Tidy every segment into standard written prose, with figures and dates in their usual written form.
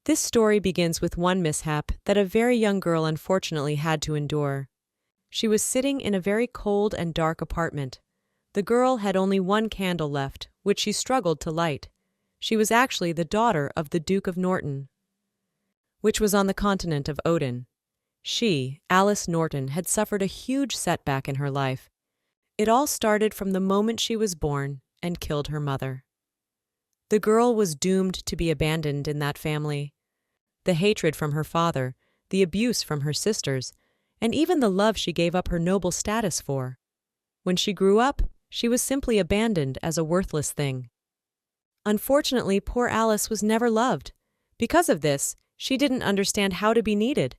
This story begins with one mishap that a very young girl unfortunately had to endure. She was sitting in a very cold and dark apartment. The girl had only one candle left, which she struggled to light. She was actually the daughter of the Duke of Norton, which was on the continent of Odin. She, Alice Norton, had suffered a huge setback in her life. It all started from the moment she was born and killed her mother. The girl was doomed to be abandoned in that family. The hatred from her father, the abuse from her sisters, and even the love she gave up her noble status for. When she grew up, she was simply abandoned as a worthless thing. Unfortunately, poor Alice was never loved. Because of this, she didn't understand how to be needed.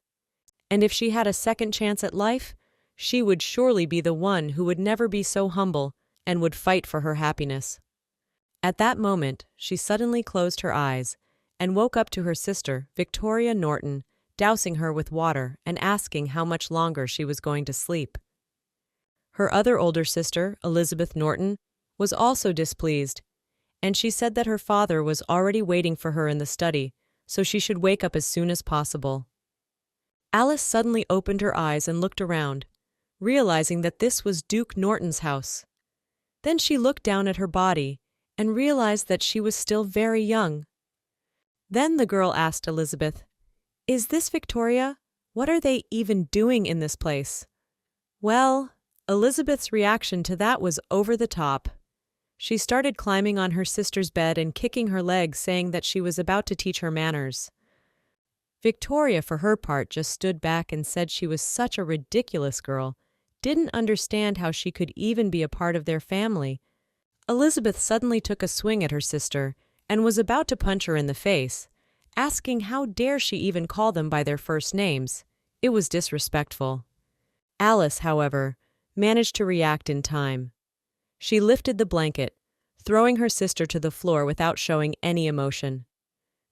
And if she had a second chance at life, she would surely be the one who would never be so humble and would fight for her happiness. At that moment, she suddenly closed her eyes and woke up to her sister, Victoria Norton, dousing her with water and asking how much longer she was going to sleep. Her other older sister, Elizabeth Norton, was also displeased, and she said that her father was already waiting for her in the study, so she should wake up as soon as possible. Alice suddenly opened her eyes and looked around, realizing that this was Duke Norton's house. Then she looked down at her body and realized that she was still very young. Then the girl asked Elizabeth, "Is this Victoria? What are they even doing in this place?" Well, Elizabeth's reaction to that was over the top. She started climbing on her sister's bed and kicking her legs, saying that she was about to teach her manners. Victoria, for her part, just stood back and said she was such a ridiculous girl, didn't understand how she could even be a part of their family. Elizabeth suddenly took a swing at her sister and was about to punch her in the face, asking how dare she even call them by their first names. It was disrespectful. Alice, however, managed to react in time. She lifted the blanket, throwing her sister to the floor without showing any emotion.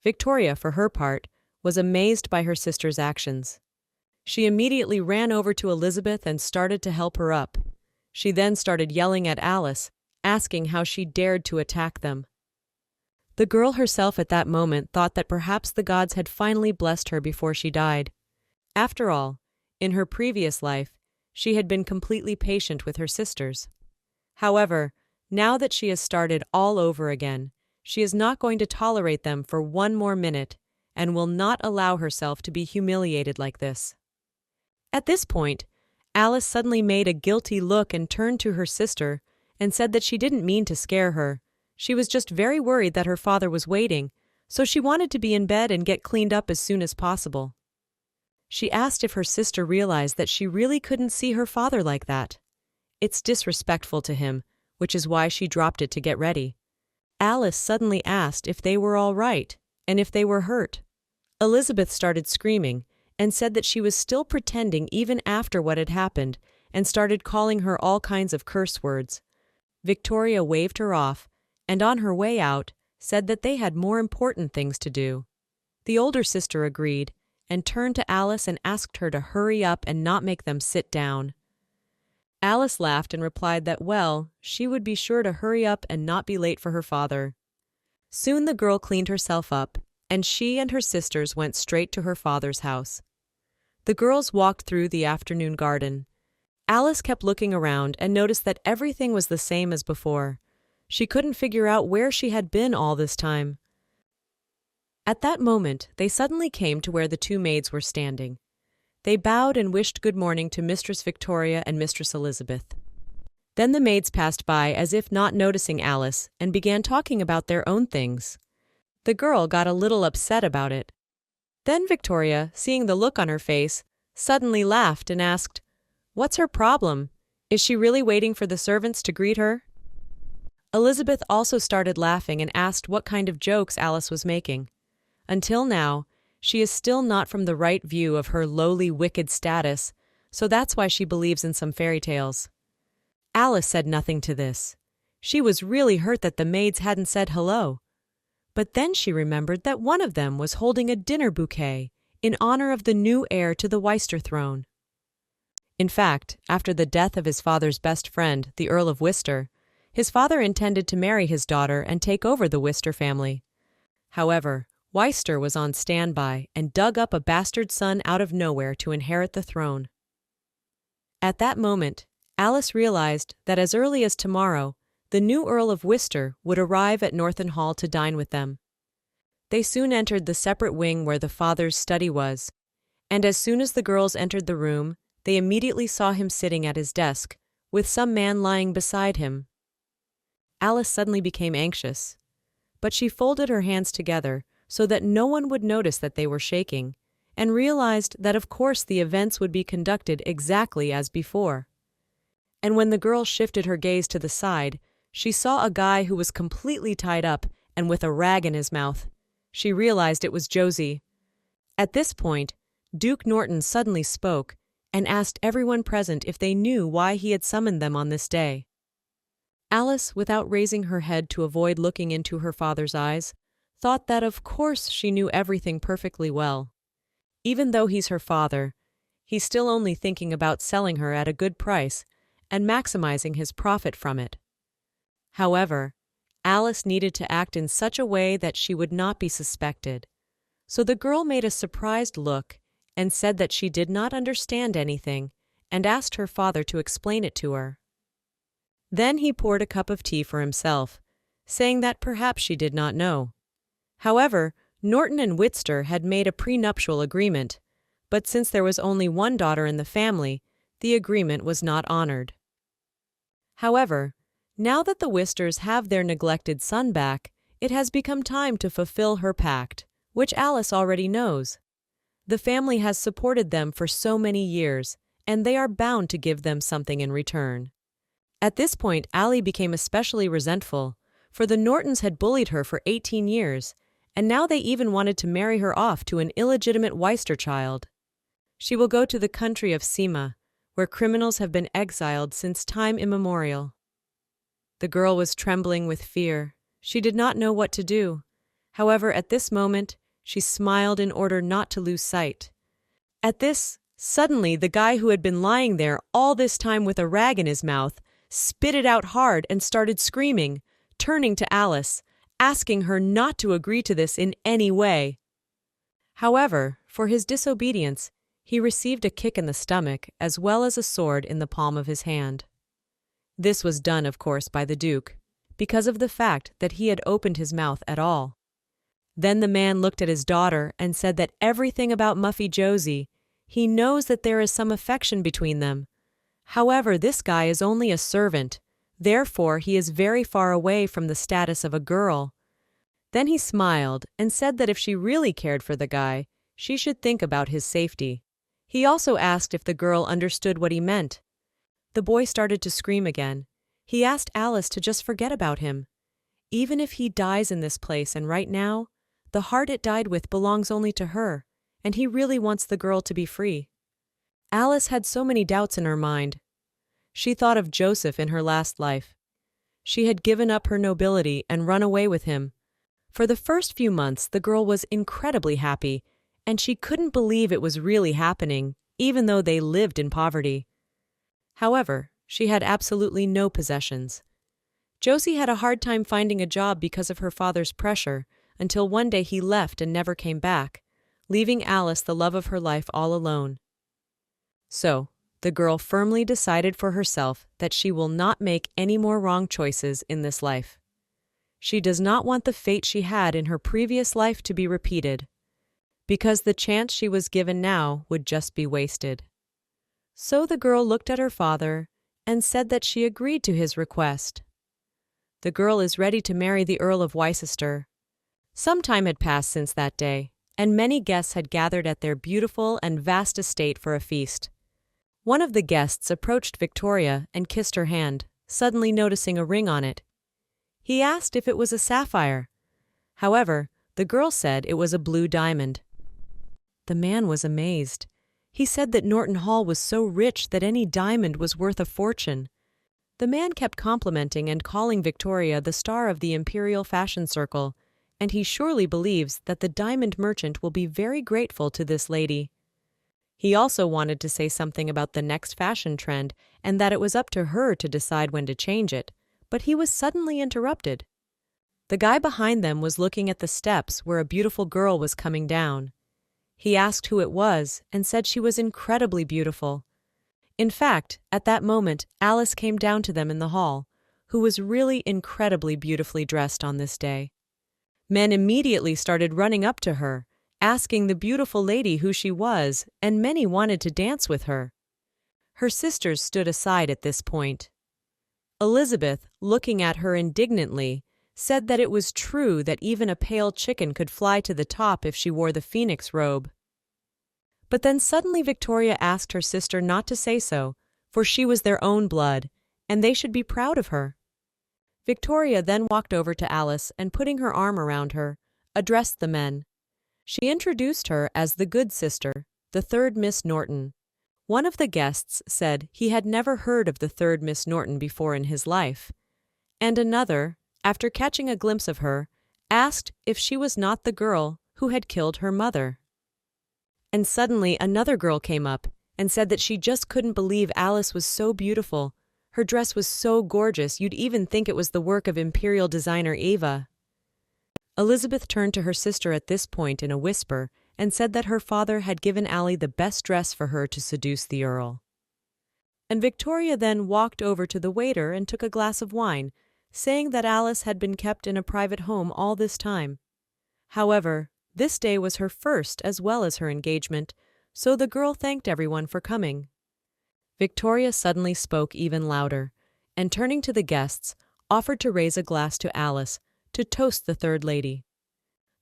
Victoria, for her part, was amazed by her sister's actions. She immediately ran over to Elizabeth and started to help her up. She then started yelling at Alice, asking how she dared to attack them. The girl herself at that moment thought that perhaps the gods had finally blessed her before she died. After all, in her previous life, she had been completely patient with her sisters. However, now that she has started all over again, she is not going to tolerate them for one more minute and will not allow herself to be humiliated like this. At this point, Alice suddenly made a guilty look and turned to her sister and said that she didn't mean to scare her. She was just very worried that her father was waiting, so she wanted to be in bed and get cleaned up as soon as possible. She asked if her sister realized that she really couldn't see her father like that. It's disrespectful to him, which is why she dropped it to get ready. Alice suddenly asked if they were all right and if they were hurt. Elizabeth started screaming and said that she was still pretending even after what had happened and started calling her all kinds of curse words. Victoria waved her off and on her way out said that they had more important things to do. The older sister agreed and turned to Alice and asked her to hurry up and not make them sit down. Alice laughed and replied that, well, she would be sure to hurry up and not be late for her father. Soon the girl cleaned herself up, and she and her sisters went straight to her father's house. The girls walked through the afternoon garden. Alice kept looking around and noticed that everything was the same as before. She couldn't figure out where she had been all this time. At that moment, they suddenly came to where the two maids were standing. They bowed and wished good morning to Mistress Victoria and Mistress Elizabeth. Then the maids passed by as if not noticing Alice and began talking about their own things. The girl got a little upset about it. Then Victoria, seeing the look on her face, suddenly laughed and asked, "What's her problem? Is she really waiting for the servants to greet her?" Elizabeth also started laughing and asked what kind of jokes Alice was making. Until now, she is still not from the right view of her lowly, wicked status, so that's why she believes in some fairy tales. Alice said nothing to this. She was really hurt that the maids hadn't said hello. But then she remembered that one of them was holding a dinner bouquet in honor of the new heir to the Worcester throne. In fact, after the death of his father's best friend, the Earl of Worcester, his father intended to marry his daughter and take over the Worcester family. However, Weister was on standby and dug up a bastard son out of nowhere to inherit the throne. At that moment, Alice realized that as early as tomorrow, the new Earl of Worcester would arrive at Norton Hall to dine with them. They soon entered the separate wing where the father's study was, and as soon as the girls entered the room, they immediately saw him sitting at his desk, with some man lying beside him. Alice suddenly became anxious, but she folded her hands together so that no one would notice that they were shaking, and realized that of course the events would be conducted exactly as before. And when the girl shifted her gaze to the side, she saw a guy who was completely tied up and with a rag in his mouth. She realized it was Josie. At this point, Duke Norton suddenly spoke and asked everyone present if they knew why he had summoned them on this day. Alice, without raising her head to avoid looking into her father's eyes, thought that of course she knew everything perfectly well. Even though he's her father, he's still only thinking about selling her at a good price and maximizing his profit from it. However, Alice needed to act in such a way that she would not be suspected. So the girl made a surprised look and said that she did not understand anything and asked her father to explain it to her. Then he poured a cup of tea for himself, saying that perhaps she did not know. However, Norton and Worcester had made a prenuptial agreement, but since there was only one daughter in the family, the agreement was not honored. However, now that the Worcesters have their neglected son back, it has become time to fulfill her pact, which Alice already knows. The family has supported them for so many years, and they are bound to give them something in return. At this point, Allie became especially resentful, for the Nortons had bullied her for 18 years, and now they even wanted to marry her off to an illegitimate Weister child. She will go to the country of Sima, where criminals have been exiled since time immemorial. The girl was trembling with fear. She did not know what to do. However, at this moment, she smiled in order not to lose sight. At this, suddenly the guy who had been lying there all this time with a rag in his mouth spit it out hard and started screaming, turning to Alice, asking her not to agree to this in any way. However, for his disobedience, he received a kick in the stomach as well as a sword in the palm of his hand. This was done, of course, by the Duke, because of the fact that he had opened his mouth at all. Then the man looked at his daughter and said that everything about Muffy Josie, he knows that there is some affection between them. However, this guy is only a servant, therefore he is very far away from the status of a girl. Then he smiled and said that if she really cared for the guy, she should think about his safety. He also asked if the girl understood what he meant. The boy started to scream again. He asked Alice to just forget about him. Even if he dies in this place and right now, the heart it died with belongs only to her, and he really wants the girl to be free. Alice had so many doubts in her mind. She thought of Joseph in her last life. She had given up her nobility and run away with him. For the first few months, the girl was incredibly happy, and she couldn't believe it was really happening, even though they lived in poverty. However, she had absolutely no possessions. Josie had a hard time finding a job because of her father's pressure, until one day he left and never came back, leaving Alice, the love of her life, all alone. So, the girl firmly decided for herself that she will not make any more wrong choices in this life. She does not want the fate she had in her previous life to be repeated, because the chance she was given now would just be wasted. So the girl looked at her father and said that she agreed to his request. The girl is ready to marry the Earl of Worcester. Some time had passed since that day, and many guests had gathered at their beautiful and vast estate for a feast. One of the guests approached Victoria and kissed her hand, suddenly noticing a ring on it. He asked if it was a sapphire. However, the girl said it was a blue diamond. The man was amazed. He said that Norton Hall was so rich that any diamond was worth a fortune. The man kept complimenting and calling Victoria the star of the Imperial Fashion Circle, and he surely believes that the diamond merchant will be very grateful to this lady. He also wanted to say something about the next fashion trend and that it was up to her to decide when to change it, but he was suddenly interrupted. The guy behind them was looking at the steps where a beautiful girl was coming down. He asked who it was and said she was incredibly beautiful. In fact, at that moment, Alice came down to them in the hall, who was really incredibly beautifully dressed on this day. Men immediately started running up to her, asking the beautiful lady who she was, and many wanted to dance with her. Her sisters stood aside at this point. Elizabeth, looking at her indignantly, said that it was true that even a pale chicken could fly to the top if she wore the phoenix robe. But then suddenly Victoria asked her sister not to say so, for she was their own blood, and they should be proud of her. Victoria then walked over to Alice and, putting her arm around her, addressed the men. She introduced her as the good sister, the third Miss Norton. One of the guests said he had never heard of the third Miss Norton before in his life, and another, after catching a glimpse of her, asked if she was not the girl who had killed her mother. And suddenly another girl came up and said that she just couldn't believe Alice was so beautiful. Her dress was so gorgeous you'd even think it was the work of imperial designer Eva. Elizabeth turned to her sister at this point in a whisper and said that her father had given Allie the best dress for her to seduce the Earl. And Victoria then walked over to the waiter and took a glass of wine, saying that Alice had been kept in a private home all this time. However, this day was her first as well as her engagement, so the girl thanked everyone for coming. Victoria suddenly spoke even louder, and turning to the guests, offered to raise a glass to Alice, to toast the third lady.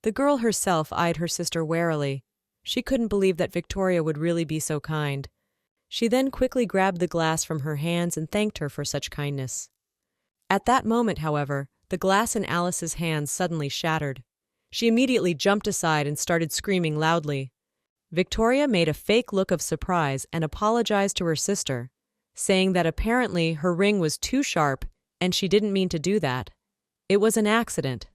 The girl herself eyed her sister warily. She couldn't believe that Victoria would really be so kind. She then quickly grabbed the glass from her hands and thanked her for such kindness. At that moment, however, the glass in Alice's hands suddenly shattered. She immediately jumped aside and started screaming loudly. Victoria made a fake look of surprise and apologized to her sister, saying that apparently her ring was too sharp and she didn't mean to do that. It was an accident.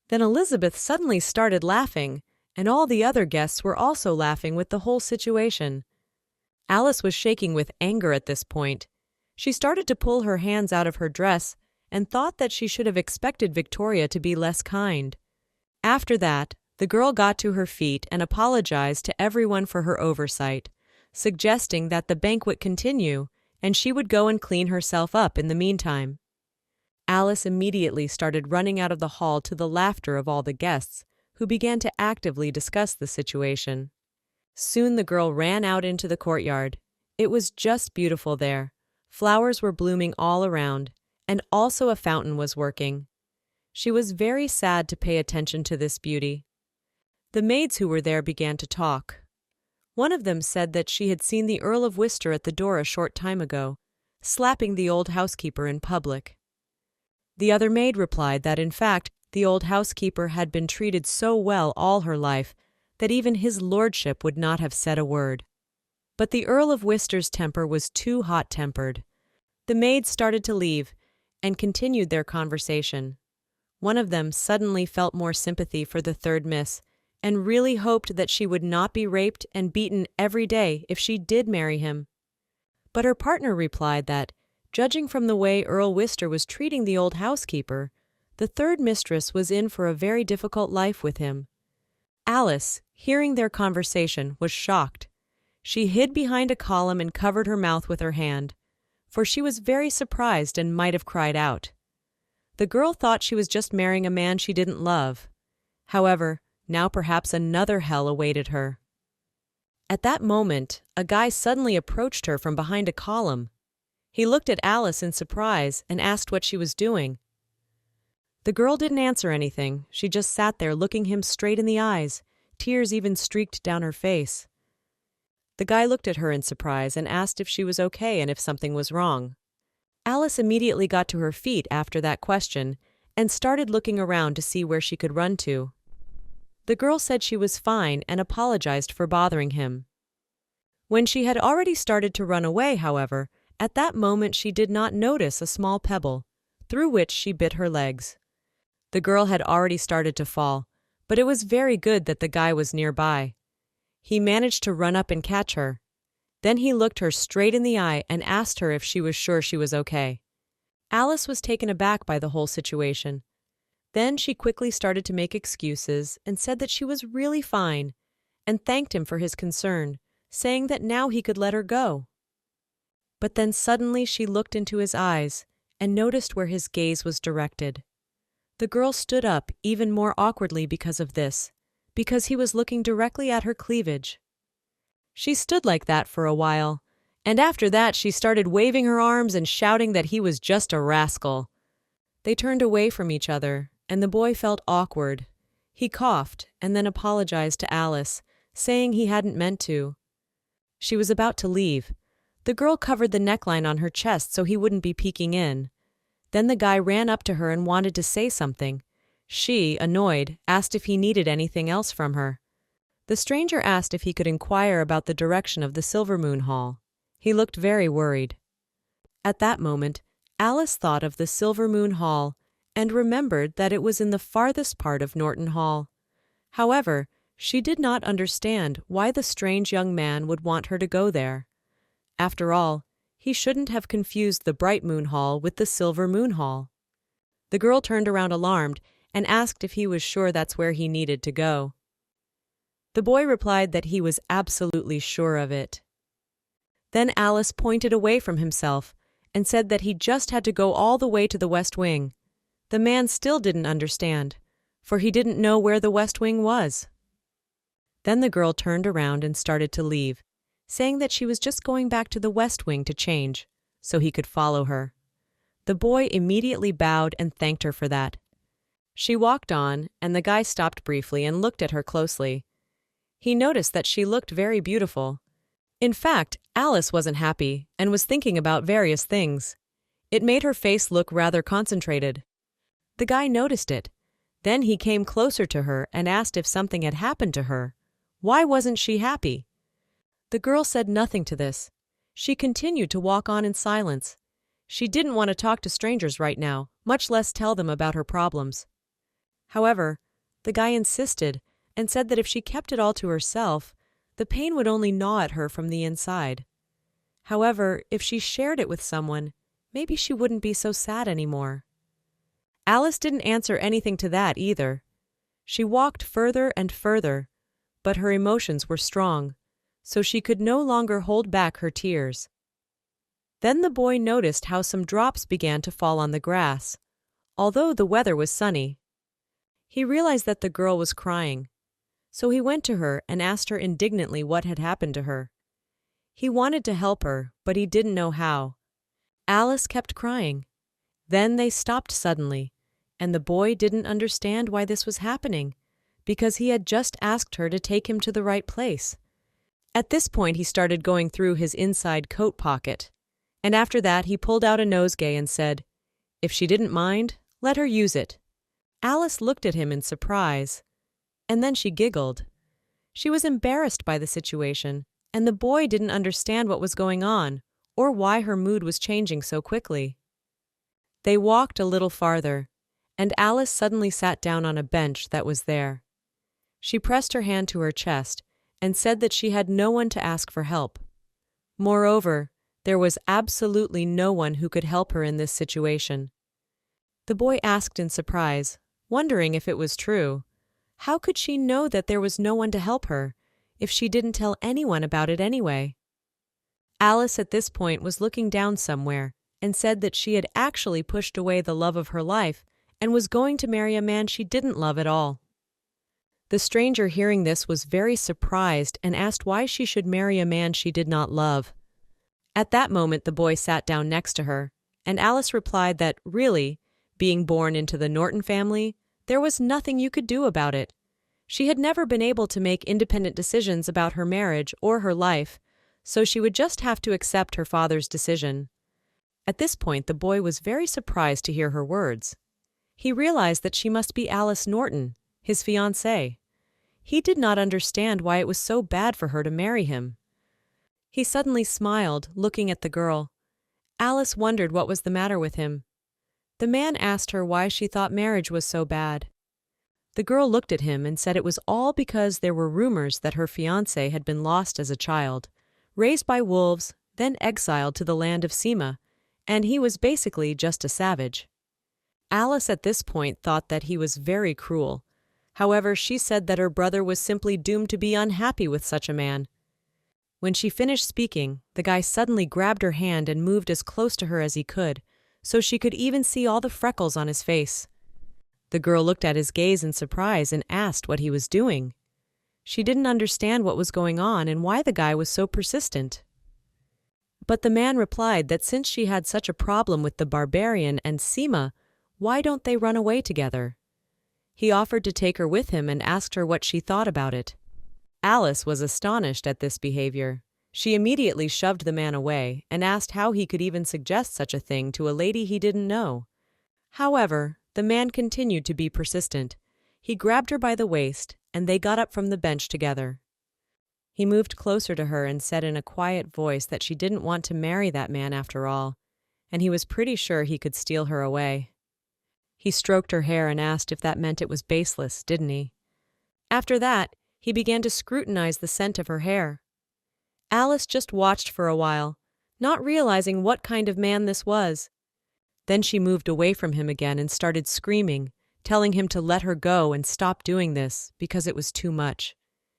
Then Elizabeth suddenly started laughing, and all the other guests were also laughing with the whole situation. Alice was shaking with anger at this point. She started to pull her hands out of her dress and thought that she should have expected Victoria to be less kind. After that, the girl got to her feet and apologized to everyone for her oversight, suggesting that the banquet continue and she would go and clean herself up in the meantime. Alice immediately started running out of the hall to the laughter of all the guests, who began to actively discuss the situation. Soon the girl ran out into the courtyard. It was just beautiful there. Flowers were blooming all around, and also a fountain was working. She was very sad to pay attention to this beauty. The maids who were there began to talk. One of them said that she had seen the Earl of Worcester at the door a short time ago, slapping the old housekeeper in public. The other maid replied that, in fact, the old housekeeper had been treated so well all her life that even his lordship would not have said a word. But the Earl of Worcester's temper was too hot-tempered. The maids started to leave and continued their conversation. One of them suddenly felt more sympathy for the third miss and really hoped that she would not be raped and beaten every day if she did marry him. But her partner replied that, judging from the way Earl Worcester was treating the old housekeeper, the third mistress was in for a very difficult life with him. Alice, hearing their conversation, was shocked. She hid behind a column and covered her mouth with her hand, for she was very surprised and might have cried out. The girl thought she was just marrying a man she didn't love. However, now perhaps another hell awaited her. At that moment, a guy suddenly approached her from behind a column. He looked at Alice in surprise and asked what she was doing. The girl didn't answer anything. She just sat there looking him straight in the eyes. Tears even streaked down her face. The guy looked at her in surprise and asked if she was okay and if something was wrong. Alice immediately got to her feet after that question and started looking around to see where she could run to. The girl said she was fine and apologized for bothering him. When she had already started to run away, however, at that moment she did not notice a small pebble, through which she bit her legs. The girl had already started to fall, but it was very good that the guy was nearby. He managed to run up and catch her. Then he looked her straight in the eye and asked her if she was sure she was okay. Alice was taken aback by the whole situation. Then she quickly started to make excuses and said that she was really fine, and thanked him for his concern, saying that now he could let her go. But then suddenly she looked into his eyes and noticed where his gaze was directed. The girl stood up even more awkwardly because of this, because he was looking directly at her cleavage. She stood like that for a while, and after that she started waving her arms and shouting that he was just a rascal. They turned away from each other, and the boy felt awkward. He coughed and then apologized to Alice, saying he hadn't meant to. She was about to leave. The girl covered the neckline on her chest so he wouldn't be peeking in. Then the guy ran up to her and wanted to say something. She, annoyed, asked if he needed anything else from her. The stranger asked if he could inquire about the direction of the Silver Moon Hall. He looked very worried. At that moment, Alice thought of the Silver Moon Hall and remembered that it was in the farthest part of Norton Hall. However, she did not understand why the strange young man would want her to go there. After all, he shouldn't have confused the Bright Moon Hall with the Silver Moon Hall. The girl turned around alarmed and asked if he was sure that's where he needed to go. The boy replied that he was absolutely sure of it. Then Alice pointed away from himself and said that he just had to go all the way to the West Wing. The man still didn't understand, for he didn't know where the West Wing was. Then the girl turned around and started to leave, saying that she was just going back to the West Wing to change, so he could follow her. The boy immediately bowed and thanked her for that. She walked on, and the guy stopped briefly and looked at her closely. He noticed that she looked very beautiful. In fact, Alice wasn't happy and was thinking about various things. It made her face look rather concentrated. The guy noticed it. Then he came closer to her and asked if something had happened to her. Why wasn't she happy? The girl said nothing to this. She continued to walk on in silence. She didn't want to talk to strangers right now, much less tell them about her problems. However, the guy insisted and said that if she kept it all to herself, the pain would only gnaw at her from the inside. However, if she shared it with someone, maybe she wouldn't be so sad anymore. Alice didn't answer anything to that either. She walked further and further, but her emotions were strong, so she could no longer hold back her tears. Then the boy noticed how some drops began to fall on the grass, although the weather was sunny. He realized that the girl was crying, so he went to her and asked her indignantly what had happened to her. He wanted to help her, but he didn't know how. Alice kept crying. Then they stopped suddenly, and the boy didn't understand why this was happening, because he had just asked her to take him to the right place. At this point he started going through his inside coat pocket, and after that he pulled out a nosegay and said, if she didn't mind, let her use it. Alice looked at him in surprise, and then she giggled. She was embarrassed by the situation, and the boy didn't understand what was going on, or why her mood was changing so quickly. They walked a little farther, and Alice suddenly sat down on a bench that was there. She pressed her hand to her chest and said that she had no one to ask for help. Moreover, there was absolutely no one who could help her in this situation. The boy asked in surprise, wondering if it was true. How could she know that there was no one to help her, if she didn't tell anyone about it anyway? Alice at this point was looking down somewhere and said that she had actually pushed away the love of her life and was going to marry a man she didn't love at all. The stranger hearing this was very surprised and asked why she should marry a man she did not love. At that moment the boy sat down next to her, and Alice replied that, really, being born into the Norton family, there was nothing you could do about it. She had never been able to make independent decisions about her marriage or her life, so she would just have to accept her father's decision. At this point the boy was very surprised to hear her words. He realized that she must be Alice Norton, his fiancée. He did not understand why it was so bad for her to marry him. He suddenly smiled, looking at the girl. Alice wondered what was the matter with him. The man asked her why she thought marriage was so bad. The girl looked at him and said it was all because there were rumors that her fiancé had been lost as a child, raised by wolves, then exiled to the land of Sima, and he was basically just a savage. Alice at this point thought that he was very cruel. However, she said that her brother was simply doomed to be unhappy with such a man. When she finished speaking, the guy suddenly grabbed her hand and moved as close to her as he could, so she could even see all the freckles on his face. The girl looked at his gaze in surprise and asked what he was doing. She didn't understand what was going on and why the guy was so persistent. But the man replied that since she had such a problem with the barbarian and Seema, why don't they run away together? He offered to take her with him and asked her what she thought about it. Alice was astonished at this behavior. She immediately shoved the man away and asked how he could even suggest such a thing to a lady he didn't know. However, the man continued to be persistent. He grabbed her by the waist, and they got up from the bench together. He moved closer to her and said in a quiet voice that she didn't want to marry that man after all, and he was pretty sure he could steal her away. He stroked her hair and asked if that meant it was baseless, didn't he? After that, he began to scrutinize the scent of her hair. Alice just watched for a while, not realizing what kind of man this was. Then she moved away from him again and started screaming, telling him to let her go and stop doing this because it was too much.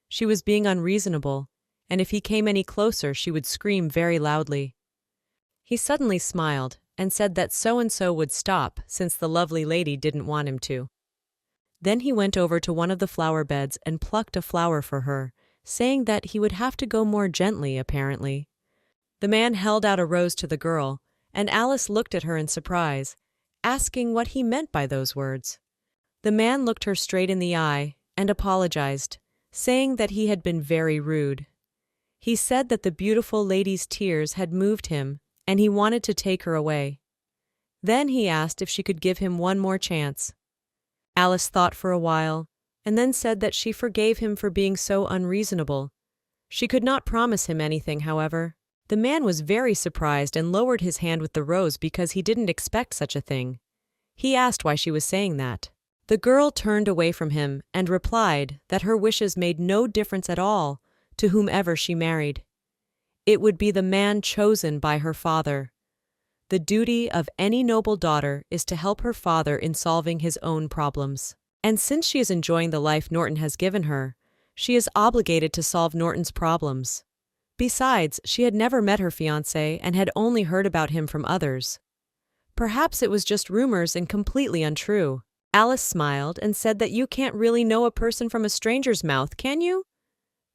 She was being unreasonable, and if he came any closer, she would scream very loudly. He suddenly smiled and said that so-and-so would stop since the lovely lady didn't want him to. Then he went over to one of the flower beds and plucked a flower for her, saying that he would have to go more gently, apparently. The man held out a rose to the girl, and Alice looked at her in surprise, asking what he meant by those words. The man looked her straight in the eye and apologized, saying that he had been very rude. He said that the beautiful lady's tears had moved him, and he wanted to take her away. Then he asked if she could give him one more chance. Alice thought for a while, and then said that she forgave him for being so unreasonable. She could not promise him anything, however. The man was very surprised and lowered his hand with the rose because he didn't expect such a thing. He asked why she was saying that. The girl turned away from him and replied that her wishes made no difference at all to whomever she married. It would be the man chosen by her father. The duty of any noble daughter is to help her father in solving his own problems. And since she is enjoying the life Norton has given her, she is obligated to solve Norton's problems. Besides, she had never met her fiancé and had only heard about him from others. Perhaps it was just rumors and completely untrue. Alice smiled and said that you can't really know a person from a stranger's mouth, can you?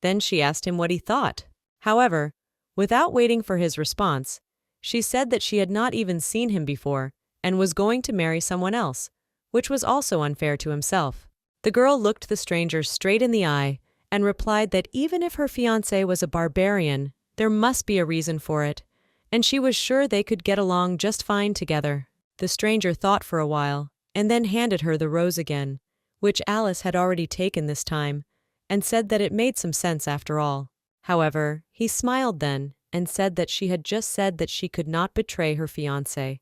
Then she asked him what he thought. However, without waiting for his response, she said that she had not even seen him before and was going to marry someone else, which was also unfair to himself. The girl looked the stranger straight in the eye and replied that even if her fiancé was a barbarian, there must be a reason for it, and she was sure they could get along just fine together. The stranger thought for a while and then handed her the rose again, which Alice had already taken this time, and said that it made some sense after all. However, he smiled then and said that she had just said that she could not betray her fiancé,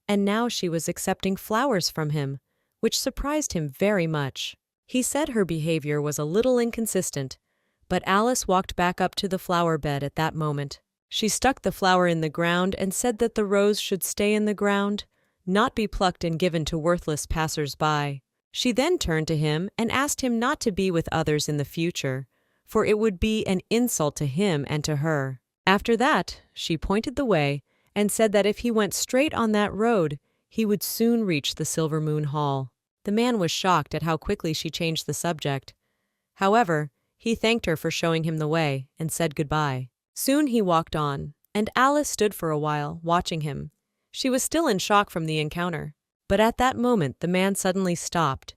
and now she was accepting flowers from him, which surprised him very much. He said her behavior was a little inconsistent, but Alice walked back up to the flower bed at that moment. She stuck the flower in the ground and said that the rose should stay in the ground, not be plucked and given to worthless passers-by. She then turned to him and asked him not to be with others in the future, for it would be an insult to him and to her. After that, she pointed the way and said that if he went straight on that road, he would soon reach the Silver Moon Hall. The man was shocked at how quickly she changed the subject. However, he thanked her for showing him the way and said goodbye. Soon he walked on, and Alice stood for a while, watching him. She was still in shock from the encounter, but at that moment the man suddenly stopped.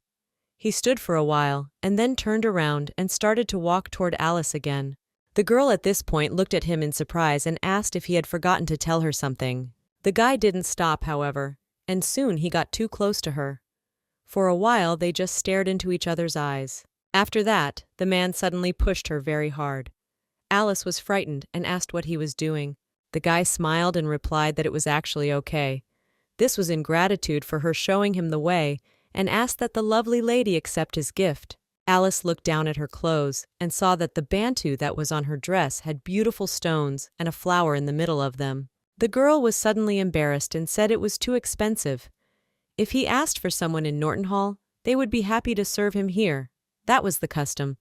He stood for a while and then turned around and started to walk toward Alice again. The girl at this point looked at him in surprise and asked if he had forgotten to tell her something. The guy didn't stop, however, and soon he got too close to her. For a while they just stared into each other's eyes. After that, the man suddenly pushed her very hard. Alice was frightened and asked what he was doing. The guy smiled and replied that it was actually okay. This was in gratitude for her showing him the way and asked that the lovely lady accept his gift. Alice looked down at her clothes and saw that the bantu that was on her dress had beautiful stones and a flower in the middle of them. The girl was suddenly embarrassed and said it was too expensive. If he asked for someone in Norton Hall, they would be happy to serve him here. That was the custom,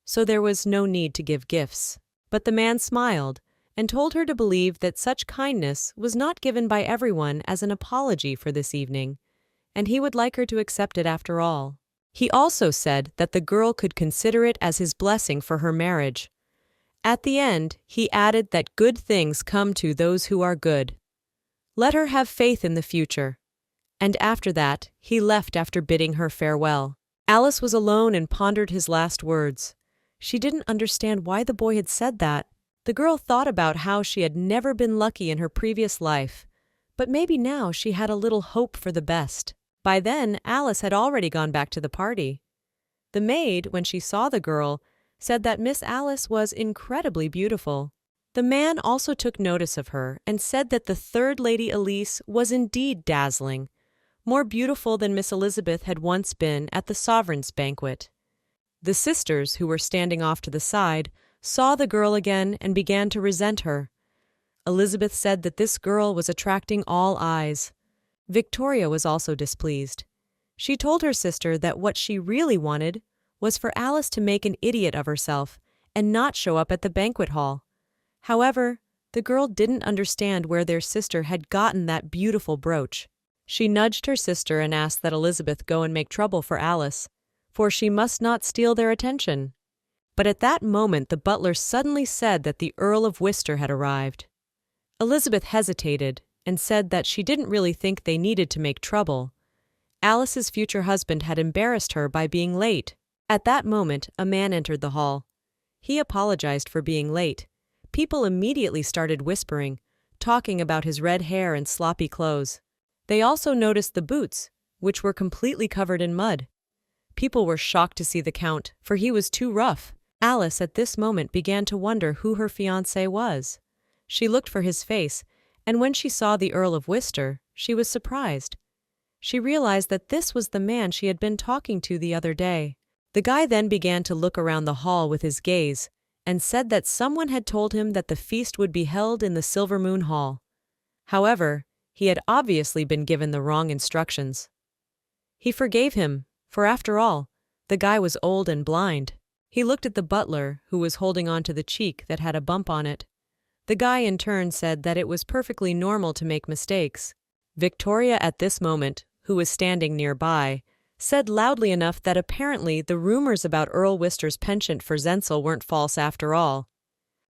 so there was no need to give gifts. But the man smiled and told her to believe that such kindness was not given by everyone as an apology for this evening, and he would like her to accept it after all. He also said that the girl could consider it as his blessing for her marriage. At the end, he added that good things come to those who are good. Let her have faith in the future. And after that, he left after bidding her farewell. Alice was alone and pondered his last words. She didn't understand why the boy had said that. The girl thought about how she had never been lucky in her previous life, but maybe now she had a little hope for the best. By then, Alice had already gone back to the party. The maid, when she saw the girl, said that Miss Alice was incredibly beautiful. The man also took notice of her and said that the third Lady Elise was indeed dazzling, more beautiful than Miss Elizabeth had once been at the Sovereign's banquet. The sisters, who were standing off to the side, saw the girl again and began to resent her. Elizabeth said that this girl was attracting all eyes. Victoria was also displeased. She told her sister that what she really wanted was for Alice to make an idiot of herself and not show up at the banquet hall. However, the girl didn't understand where their sister had gotten that beautiful brooch. She nudged her sister and asked that Elizabeth go and make trouble for Alice, for she must not steal their attention. But at that moment the butler suddenly said that the Earl of Worcester had arrived. Elizabeth hesitated and said that she didn't really think they needed to make trouble. Alice's future husband had embarrassed her by being late. At that moment, a man entered the hall. He apologized for being late. People immediately started whispering, talking about his red hair and sloppy clothes. They also noticed the boots, which were completely covered in mud. People were shocked to see the Count, for he was too rough. Alice at this moment began to wonder who her fiancé was. She looked for his face, and when she saw the Earl of Worcester, she was surprised. She realized that this was the man she had been talking to the other day. The guy then began to look around the hall with his gaze and said that someone had told him that the feast would be held in the Silver Moon Hall. However, he had obviously been given the wrong instructions. He forgave him, for after all, the guy was old and blind. He looked at the butler, who was holding on to the cheek that had a bump on it. The guy in turn said that it was perfectly normal to make mistakes. Victoria at this moment, who was standing nearby, said loudly enough that apparently the rumors about Earl Worcester's penchant for Zenzel weren't false after all.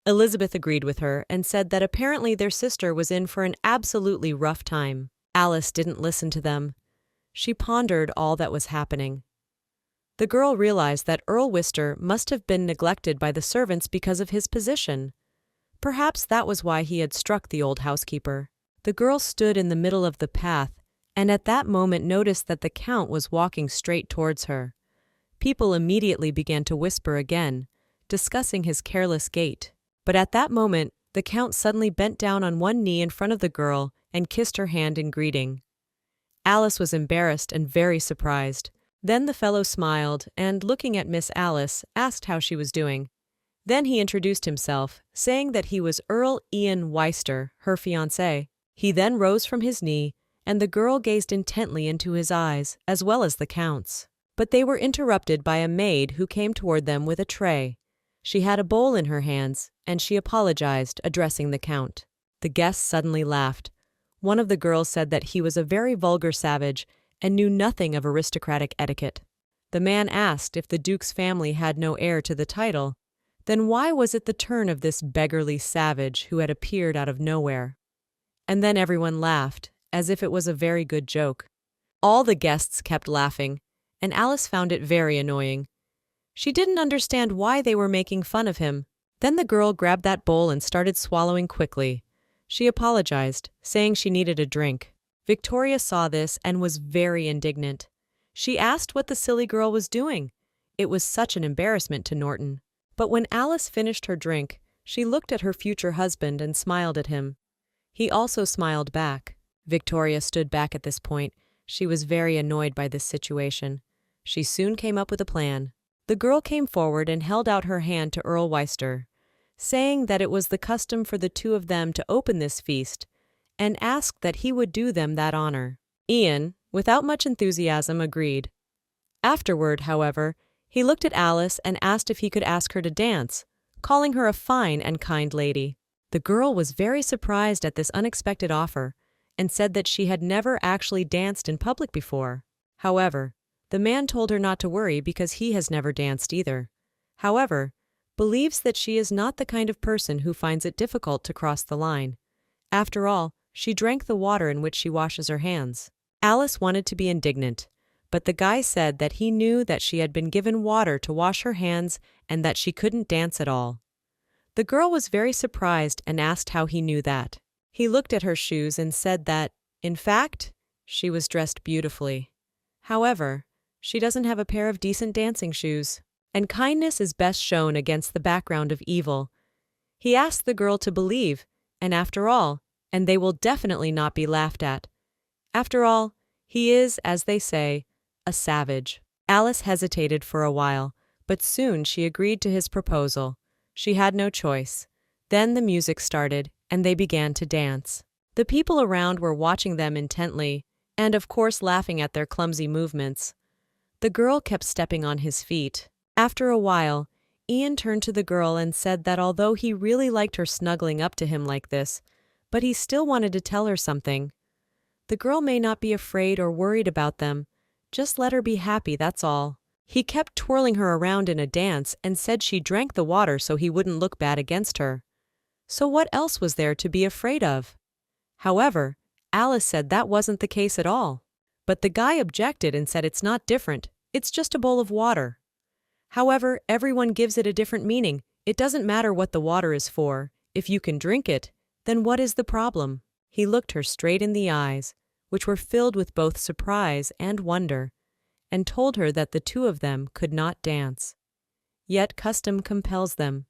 Elizabeth agreed with her and said that apparently their sister was in for an absolutely rough time. Alice didn't listen to them. She pondered all that was happening. The girl realized that Earl Worcester must have been neglected by the servants because of his position. Perhaps that was why he had struck the old housekeeper. The girl stood in the middle of the path and at that moment noticed that the Count was walking straight towards her. People immediately began to whisper again, discussing his careless gait. But at that moment, the Count suddenly bent down on one knee in front of the girl and kissed her hand in greeting. Alice was embarrassed and very surprised. Then the fellow smiled and, looking at Miss Alice, asked how she was doing. Then he introduced himself, saying that he was Earl Ian Worcester, her fiancé. He then rose from his knee, and the girl gazed intently into his eyes, as well as the Count's. But they were interrupted by a maid who came toward them with a tray. She had a bowl in her hands, and she apologized, addressing the Count. The guests suddenly laughed. One of the girls said that he was a very vulgar savage and knew nothing of aristocratic etiquette. The man asked if the Duke's family had no heir to the title. Then why was it the turn of this beggarly savage who had appeared out of nowhere? And then everyone laughed, as if it was a very good joke. All the guests kept laughing, and Alice found it very annoying. She didn't understand why they were making fun of him. Then the girl grabbed that bowl and started swallowing quickly. She apologized, saying she needed a drink. Victoria saw this and was very indignant. She asked what the silly girl was doing. It was such an embarrassment to Norton. But when Alice finished her drink, she looked at her future husband and smiled at him. He also smiled back. Victoria stood back at this point. She was very annoyed by this situation. She soon came up with a plan. The girl came forward and held out her hand to Earl Worcester, saying that it was the custom for the two of them to open this feast, and asked that he would do them that honor. Ian, without much enthusiasm, agreed. Afterward, however, he looked at Alice and asked if he could ask her to dance, calling her a fine and kind lady. The girl was very surprised at this unexpected offer and said that she had never actually danced in public before. However, the man told her not to worry because he has never danced either. However, believes that she is not the kind of person who finds it difficult to cross the line. After all, she drank the water in which she washes her hands. Alice wanted to be indignant, but the guy said that he knew that she had been given water to wash her hands and that she couldn't dance at all. The girl was very surprised and asked how he knew that. He looked at her shoes and said that, in fact, she was dressed beautifully. However, she doesn't have a pair of decent dancing shoes, and kindness is best shown against the background of evil. He asked the girl to believe, and after all, and they will definitely not be laughed at. After all, he is, as they say, a savage. Alice hesitated for a while, but soon she agreed to his proposal. She had no choice. Then the music started, and they began to dance. The people around were watching them intently, and of course laughing at their clumsy movements. The girl kept stepping on his feet. After a while, Ian turned to the girl and said that although he really liked her snuggling up to him like this, but he still wanted to tell her something. The girl may not be afraid or worried about them. Just let her be happy, that's all. He kept twirling her around in a dance and said she drank the water so he wouldn't look bad against her. So what else was there to be afraid of? However, Alice said that wasn't the case at all. But the guy objected and said it's not different, it's just a bowl of water. However, everyone gives it a different meaning. It doesn't matter what the water is for. If you can drink it, then what is the problem? He looked her straight in the eyes, which were filled with both surprise and wonder, and told her that the two of them could not dance. Yet custom compels them.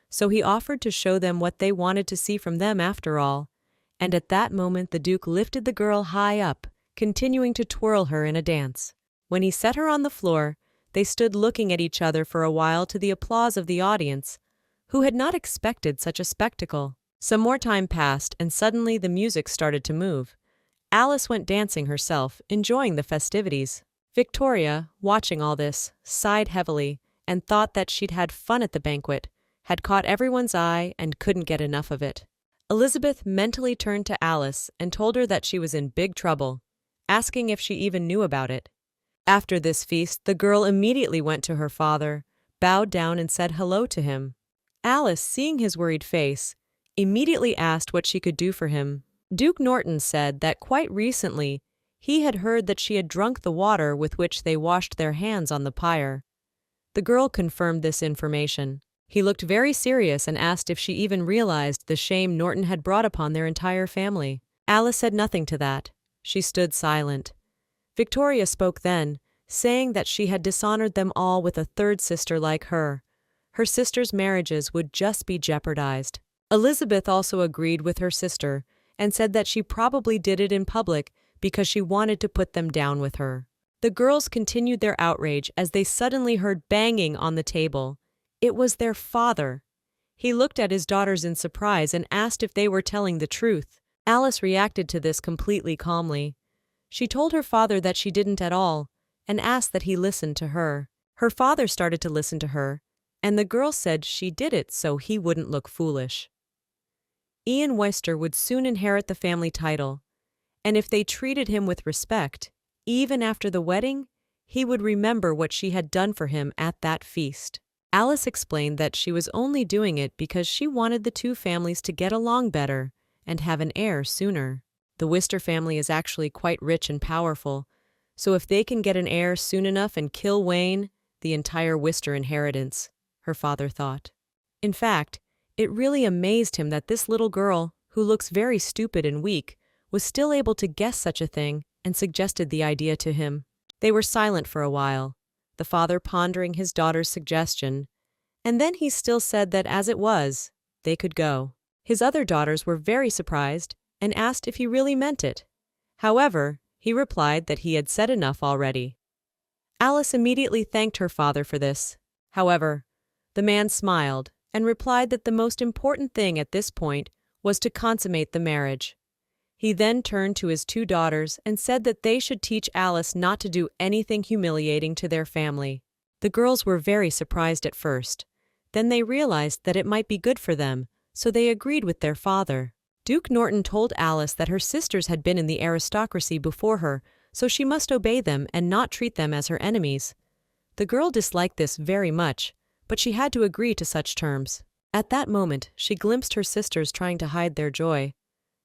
So he offered to show them what they wanted to see from them after all, and at that moment the Duke lifted the girl high up, continuing to twirl her in a dance. When he set her on the floor, they stood looking at each other for a while to the applause of the audience, who had not expected such a spectacle. Some more time passed, and suddenly the music started to move. Alice went dancing herself, enjoying the festivities. Victoria, watching all this, sighed heavily and thought that she'd had fun at the banquet, had caught everyone's eye and couldn't get enough of it. Elizabeth mentally turned to Alice and told her that she was in big trouble, asking if she even knew about it. After this feast, the girl immediately went to her father, bowed down and said hello to him. Alice, seeing his worried face, immediately asked what she could do for him. Duke Norton said that quite recently he had heard that she had drunk the water with which they washed their hands on the pyre. The girl confirmed this information. He looked very serious and asked if she even realized the shame Norton had brought upon their entire family. Alice said nothing to that. She stood silent. Victoria spoke then, saying that she had dishonored them all with a third sister like her. Her sister's marriages would just be jeopardized. Elizabeth also agreed with her sister and said that she probably did it in public because she wanted to put them down with her. The girls continued their outrage as they suddenly heard banging on the table. It was their father. He looked at his daughters in surprise and asked if they were telling the truth. Alice reacted to this completely calmly. She told her father that she didn't at all, and asked that he listen to her. Her father started to listen to her, and the girl said she did it so he wouldn't look foolish. Ian Wester would soon inherit the family title, and if they treated him with respect, even after the wedding, he would remember what she had done for him at that feast. Alice explained that she was only doing it because she wanted the two families to get along better and have an heir sooner. The Wester family is actually quite rich and powerful, so if they can get an heir soon enough and kill Wayne, the entire Wester inheritance, her father thought. In fact, it really amazed him that this little girl, who looks very stupid and weak, was still able to guess such a thing and suggested the idea to him. They were silent for a while, the father pondering his daughter's suggestion, and then he still said that as it was, they could go. His other daughters were very surprised and asked if he really meant it. However, he replied that he had said enough already. Alice immediately thanked her father for this. However, the man smiled and replied that the most important thing at this point was to consummate the marriage. He then turned to his two daughters and said that they should teach Alice not to do anything humiliating to their family. The girls were very surprised at first. Then they realized that it might be good for them, so they agreed with their father. Duke Norton told Alice that her sisters had been in the aristocracy before her, so she must obey them and not treat them as her enemies. The girl disliked this very much, but she had to agree to such terms. At that moment, she glimpsed her sisters trying to hide their joy.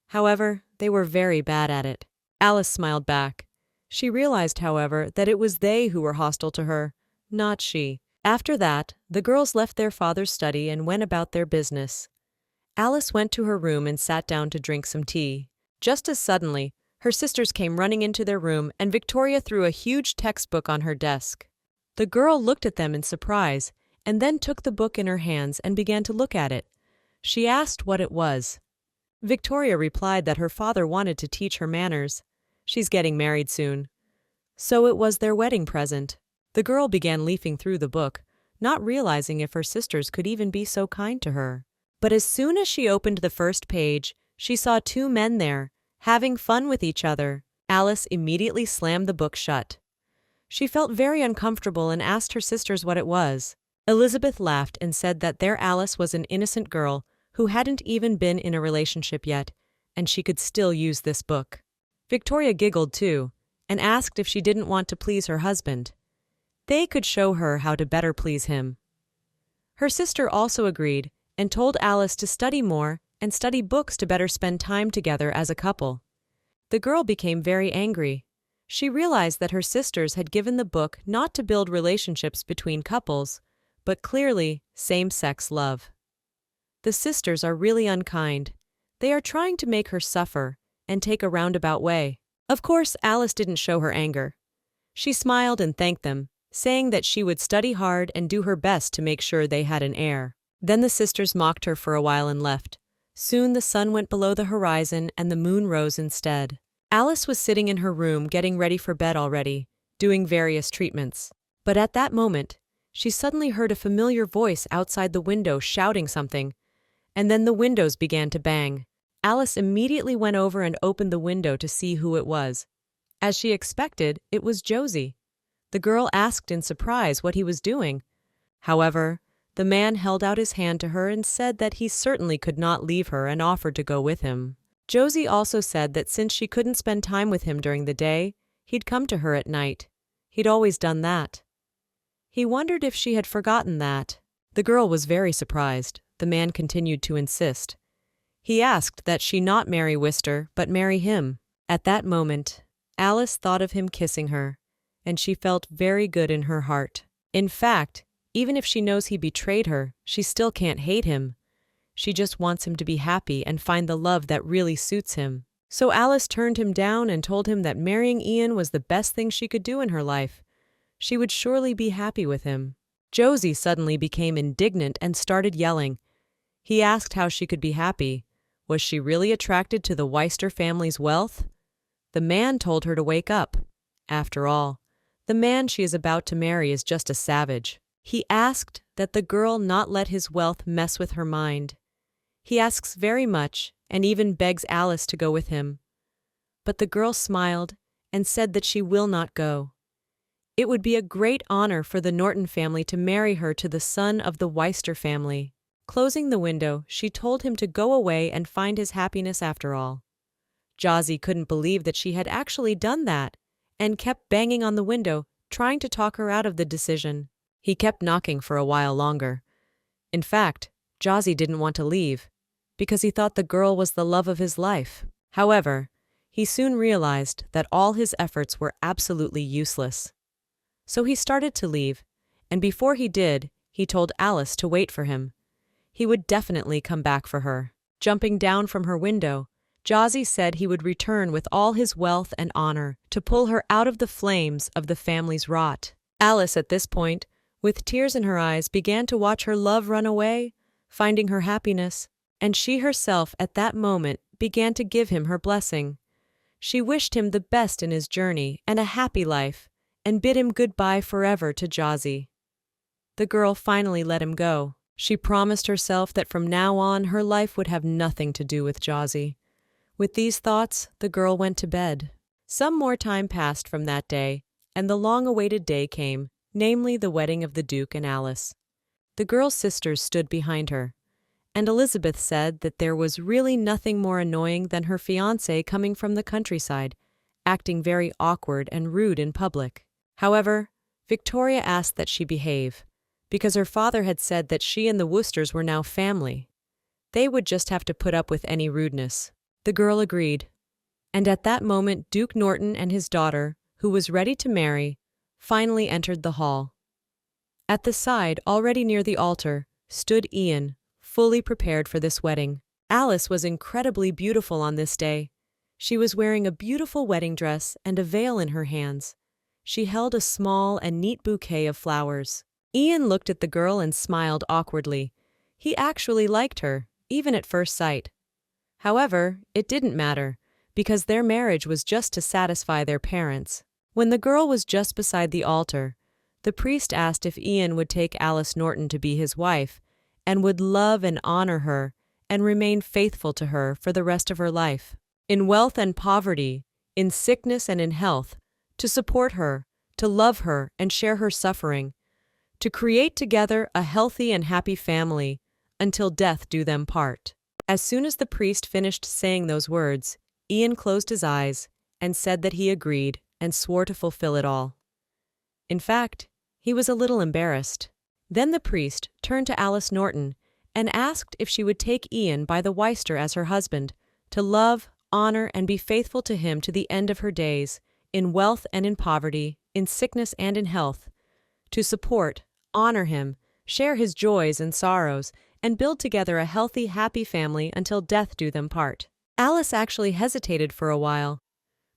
However, they were very bad at it. Alice smiled back. She realized, however, that it was they who were hostile to her, not she. After that, the girls left their father's study and went about their business. Alice went to her room and sat down to drink some tea. Just as suddenly, her sisters came running into their room and Victoria threw a huge textbook on her desk. The girl looked at them in surprise and then took the book in her hands and began to look at it. She asked what it was. Victoria replied that her father wanted to teach her manners. She's getting married soon. So it was their wedding present. The girl began leafing through the book, not realizing if her sisters could even be so kind to her. But as soon as she opened the first page, she saw two men there, having fun with each other. Alice immediately slammed the book shut. She felt very uncomfortable and asked her sisters what it was. Elizabeth laughed and said that their Alice was an innocent girl who hadn't even been in a relationship yet, and she could still use this book. Victoria giggled too, and asked if she didn't want to please her husband. They could show her how to better please him. Her sister also agreed and told Alice to study more and study books to better spend time together as a couple. The girl became very angry. She realized that her sisters had given the book not to build relationships between couples, but clearly same-sex love. The sisters are really unkind. They are trying to make her suffer and take a roundabout way. Of course, Alice didn't show her anger. She smiled and thanked them, saying that she would study hard and do her best to make sure they had an heir. Then the sisters mocked her for a while and left. Soon the sun went below the horizon and the moon rose instead. Alice was sitting in her room getting ready for bed already, doing various treatments. But at that moment, she suddenly heard a familiar voice outside the window shouting something, and then the windows began to bang. Alice immediately went over and opened the window to see who it was. As she expected, it was Josie. The girl asked in surprise what he was doing. However, the man held out his hand to her and said that he certainly could not leave her and offered to go with him. Josie also said that since she couldn't spend time with him during the day, he'd come to her at night. He'd always done that. He wondered if she had forgotten that. The girl was very surprised. The man continued to insist. He asked that she not marry Wister, but marry him. At that moment, Alice thought of him kissing her, and she felt very good in her heart. In fact, even if she knows he betrayed her, she still can't hate him. She just wants him to be happy and find the love that really suits him. So Alice turned him down and told him that marrying Ian was the best thing she could do in her life. She would surely be happy with him. Josie suddenly became indignant and started yelling. He asked how she could be happy. Was she really attracted to the Weister family's wealth? The man told her to wake up. After all, the man she is about to marry is just a savage. He asked that the girl not let his wealth mess with her mind. He asks very much and even begs Alice to go with him. But the girl smiled and said that she will not go. It would be a great honor for the Norton family to marry her to the son of the Weister family. Closing the window, she told him to go away and find his happiness after all. Josie couldn't believe that she had actually done that and kept banging on the window, trying to talk her out of the decision. He kept knocking for a while longer. In fact, Josie didn't want to leave because he thought the girl was the love of his life. However, he soon realized that all his efforts were absolutely useless. So he started to leave, and before he did, he told Alice to wait for him. He would definitely come back for her. Jumping down from her window, Josie said he would return with all his wealth and honor to pull her out of the flames of the family's rot. Alice, at this point, with tears in her eyes, began to watch her love run away, finding her happiness, and she herself at that moment began to give him her blessing. She wished him the best in his journey and a happy life, and bid him goodbye forever to Josie. The girl finally let him go. She promised herself that from now on her life would have nothing to do with Josie. With these thoughts, the girl went to bed. Some more time passed from that day, and the long-awaited day came, namely the wedding of the Duke and Alice. The girl's sisters stood behind her, and Elizabeth said that there was really nothing more annoying than her fiancé coming from the countryside, acting very awkward and rude in public. However, Victoria asked that she behave, because her father had said that she and the Worcesters were now family. They would just have to put up with any rudeness. The girl agreed, and at that moment Duke Norton and his daughter, who was ready to marry, finally entered the hall. At the side, already near the altar, stood Ian, fully prepared for this wedding. Alice was incredibly beautiful on this day. She was wearing a beautiful wedding dress and a veil in her hands. She held a small and neat bouquet of flowers. Ian looked at the girl and smiled awkwardly. He actually liked her, even at first sight. However, it didn't matter, because their marriage was just to satisfy their parents. When the girl was just beside the altar, the priest asked if Ian would take Alice Norton to be his wife, and would love and honor her, and remain faithful to her for the rest of her life. In wealth and poverty, in sickness and in health, to support her, to love her and share her suffering, to create together a healthy and happy family, until death do them part. As soon as the priest finished saying those words, Ian closed his eyes and said that he agreed and swore to fulfill it all. In fact, he was a little embarrassed. Then the priest turned to Alice Norton and asked if she would take Ian by the Worcester as her husband, to love, honor, and be faithful to him to the end of her days, in wealth and in poverty, in sickness and in health, to support, honor him, share his joys and sorrows, and build together a healthy, happy family until death do them part. Alice actually hesitated for a while,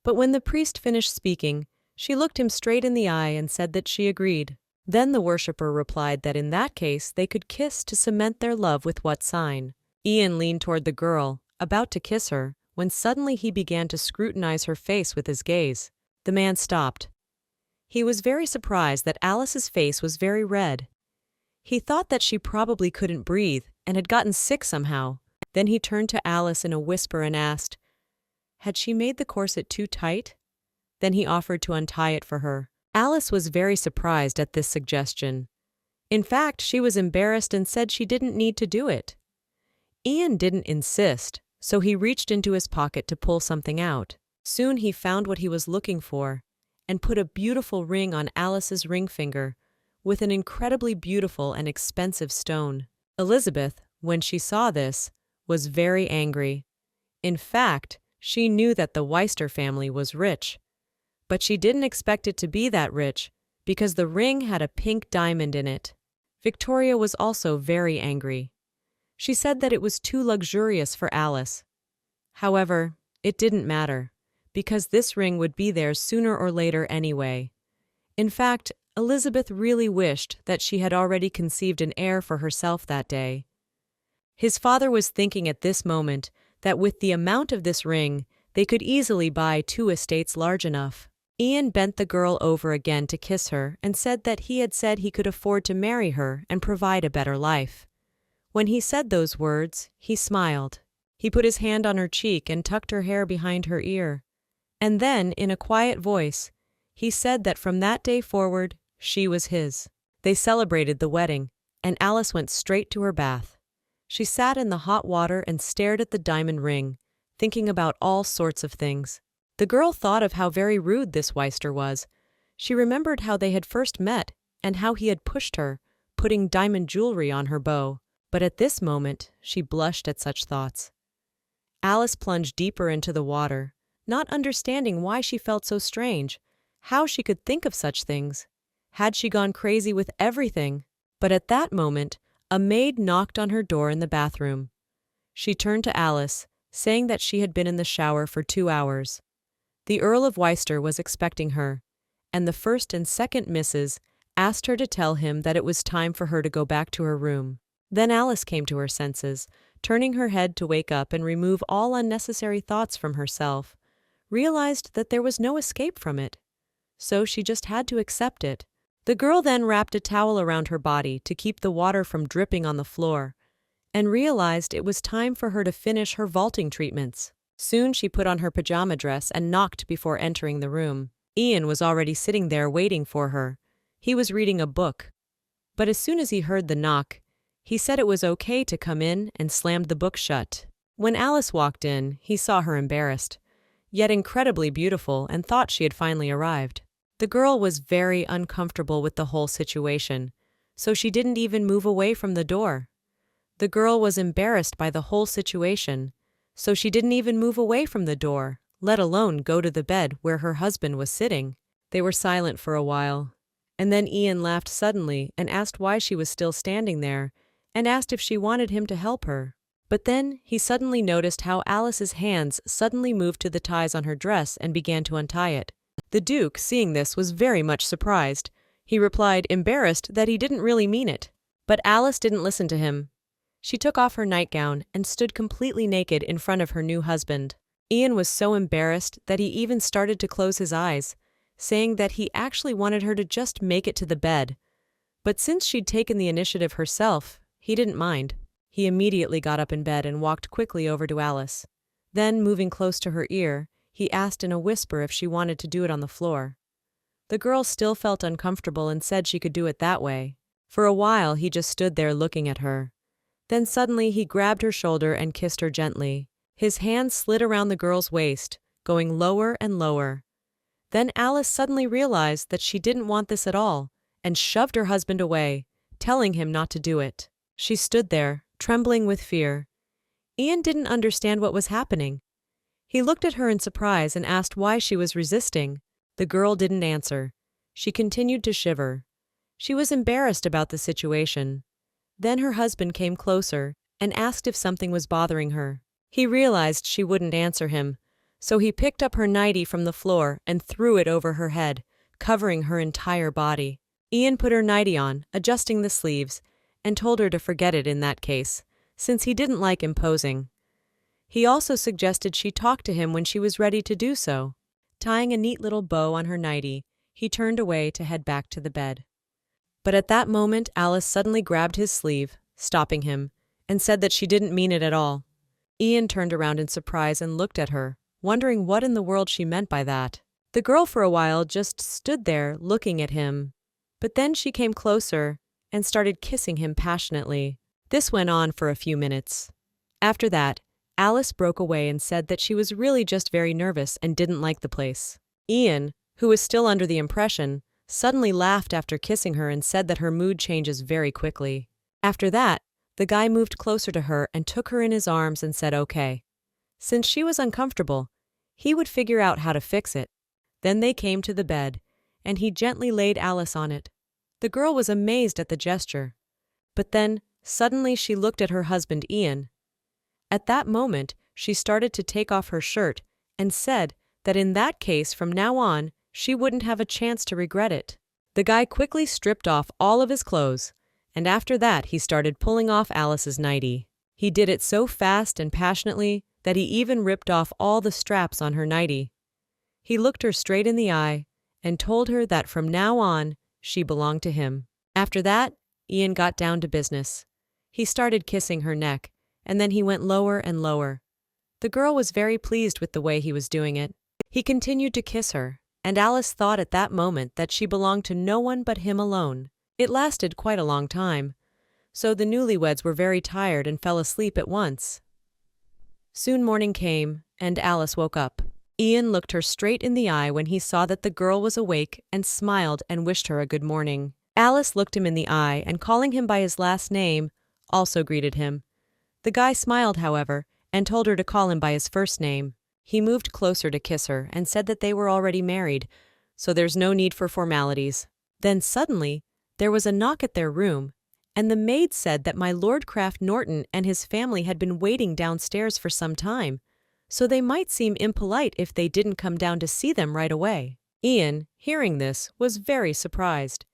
but when the priest finished speaking, she looked him straight in the eye and said that she agreed. Then the worshipper replied that in that case they could kiss to cement their love with what sign. Ian leaned toward the girl, about to kiss her, when suddenly he began to scrutinize her face with his gaze. The man stopped. He was very surprised that Alice's face was very red. He thought that she probably couldn't breathe and had gotten sick somehow. Then he turned to Alice in a whisper and asked, had she made the corset too tight? Then he offered to untie it for her. Alice was very surprised at this suggestion. In fact, she was embarrassed and said she didn't need to do it. Ian didn't insist, so he reached into his pocket to pull something out. Soon he found what he was looking for and put a beautiful ring on Alice's ring finger with an incredibly beautiful and expensive stone. Elizabeth, when she saw this, was very angry. In fact, she knew that the Worcester family was rich, but she didn't expect it to be that rich because the ring had a pink diamond in it. Victoria was also very angry. She said that it was too luxurious for Alice. However, it didn't matter, because this ring would be theirs sooner or later anyway. In fact, Elizabeth really wished that she had already conceived an heir for herself that day. His father was thinking at this moment that with the amount of this ring, they could easily buy 2 estates large enough. Ian bent the girl over again to kiss her and said that he had said he could afford to marry her and provide a better life. When he said those words, he smiled. He put his hand on her cheek and tucked her hair behind her ear. And then, in a quiet voice, he said that from that day forward, she was his. They celebrated the wedding, and Alice went straight to her bath. She sat in the hot water and stared at the diamond ring, thinking about all sorts of things. The girl thought of how very rude this Worcester was. She remembered how they had first met and how he had pushed her, putting diamond jewelry on her bow. But at this moment, she blushed at such thoughts. Alice plunged deeper into the water, not understanding why she felt so strange, how she could think of such things. Had she gone crazy with everything? But at that moment, a maid knocked on her door in the bathroom. She turned to Alice, saying that she had been in the shower for 2 hours. The Earl of Worcester was expecting her, and the first and second misses asked her to tell him that it was time for her to go back to her room. Then Alice came to her senses, turning her head to wake up and remove all unnecessary thoughts from herself, realized that there was no escape from it. So she just had to accept it. The girl then wrapped a towel around her body to keep the water from dripping on the floor, and realized it was time for her to finish her vaulting treatments. Soon she put on her pajama dress and knocked before entering the room. Ian was already sitting there waiting for her. He was reading a book. But as soon as he heard the knock, he said it was okay to come in and slammed the book shut. When Alice walked in, he saw her embarrassed, yet incredibly beautiful, and thought she had finally arrived. The girl was very uncomfortable with the whole situation, so she didn't even move away from the door. The girl was embarrassed by the whole situation, so she didn't even move away from the door, let alone go to the bed where her husband was sitting. They were silent for a while, and then Ian laughed suddenly and asked why she was still standing there, and asked if she wanted him to help her. But then he suddenly noticed how Alice's hands suddenly moved to the ties on her dress and began to untie it. The Duke, seeing this, was very much surprised. He replied, embarrassed, that he didn't really mean it. But Alice didn't listen to him. She took off her nightgown and stood completely naked in front of her new husband. Ian was so embarrassed that he even started to close his eyes, saying that he actually wanted her to just make it to the bed. But since she'd taken the initiative herself, he didn't mind. He immediately got up in bed and walked quickly over to Alice. Then, moving close to her ear, he asked in a whisper if she wanted to do it on the floor. The girl still felt uncomfortable and said she could do it that way. For a while, he just stood there looking at her. Then suddenly he grabbed her shoulder and kissed her gently. His hands slid around the girl's waist, going lower and lower. Then Alice suddenly realized that she didn't want this at all, and shoved her husband away, telling him not to do it. She stood there, trembling with fear. Ian didn't understand what was happening. He looked at her in surprise and asked why she was resisting. The girl didn't answer. She continued to shiver. She was embarrassed about the situation. Then her husband came closer and asked if something was bothering her. He realized she wouldn't answer him, so he picked up her nightie from the floor and threw it over her head, covering her entire body. Ian put her nightie on, adjusting the sleeves, and told her to forget it in that case, since he didn't like imposing. He also suggested she talk to him when she was ready to do so. Tying a neat little bow on her nightie, he turned away to head back to the bed. But at that moment, Alice suddenly grabbed his sleeve, stopping him, and said that she didn't mean it at all. Ian turned around in surprise and looked at her, wondering what in the world she meant by that. The girl for a while just stood there looking at him, but then she came closer and started kissing him passionately. This went on for a few minutes. After that, Alice broke away and said that she was really just very nervous and didn't like the place. Ian, who was still under the impression, suddenly laughed after kissing her and said that her mood changes very quickly. After that, the guy moved closer to her and took her in his arms and said okay. Since she was uncomfortable, he would figure out how to fix it. Then they came to the bed, and he gently laid Alice on it. The girl was amazed at the gesture. But then, suddenly she looked at her husband Ian. At that moment, she started to take off her shirt and said that in that case from now on, she wouldn't have a chance to regret it. The guy quickly stripped off all of his clothes, and after that he started pulling off Alice's nightie. He did it so fast and passionately that he even ripped off all the straps on her nightie. He looked her straight in the eye and told her that from now on, she belonged to him. After that, Ian got down to business. He started kissing her neck, and then he went lower and lower. The girl was very pleased with the way he was doing it. He continued to kiss her, and Alice thought at that moment that she belonged to no one but him alone. It lasted quite a long time, so the newlyweds were very tired and fell asleep at once. Soon morning came, and Alice woke up. Ian looked her straight in the eye when he saw that the girl was awake and smiled and wished her a good morning. Alice looked him in the eye and, calling him by his last name, also greeted him. The guy smiled, however, and told her to call him by his first name. He moved closer to kiss her and said that they were already married, so there's no need for formalities. Then suddenly, there was a knock at their room, and the maid said that my Lord Craft Norton and his family had been waiting downstairs for some time, so they might seem impolite if they didn't come down to see them right away. Ian, hearing this, was very surprised.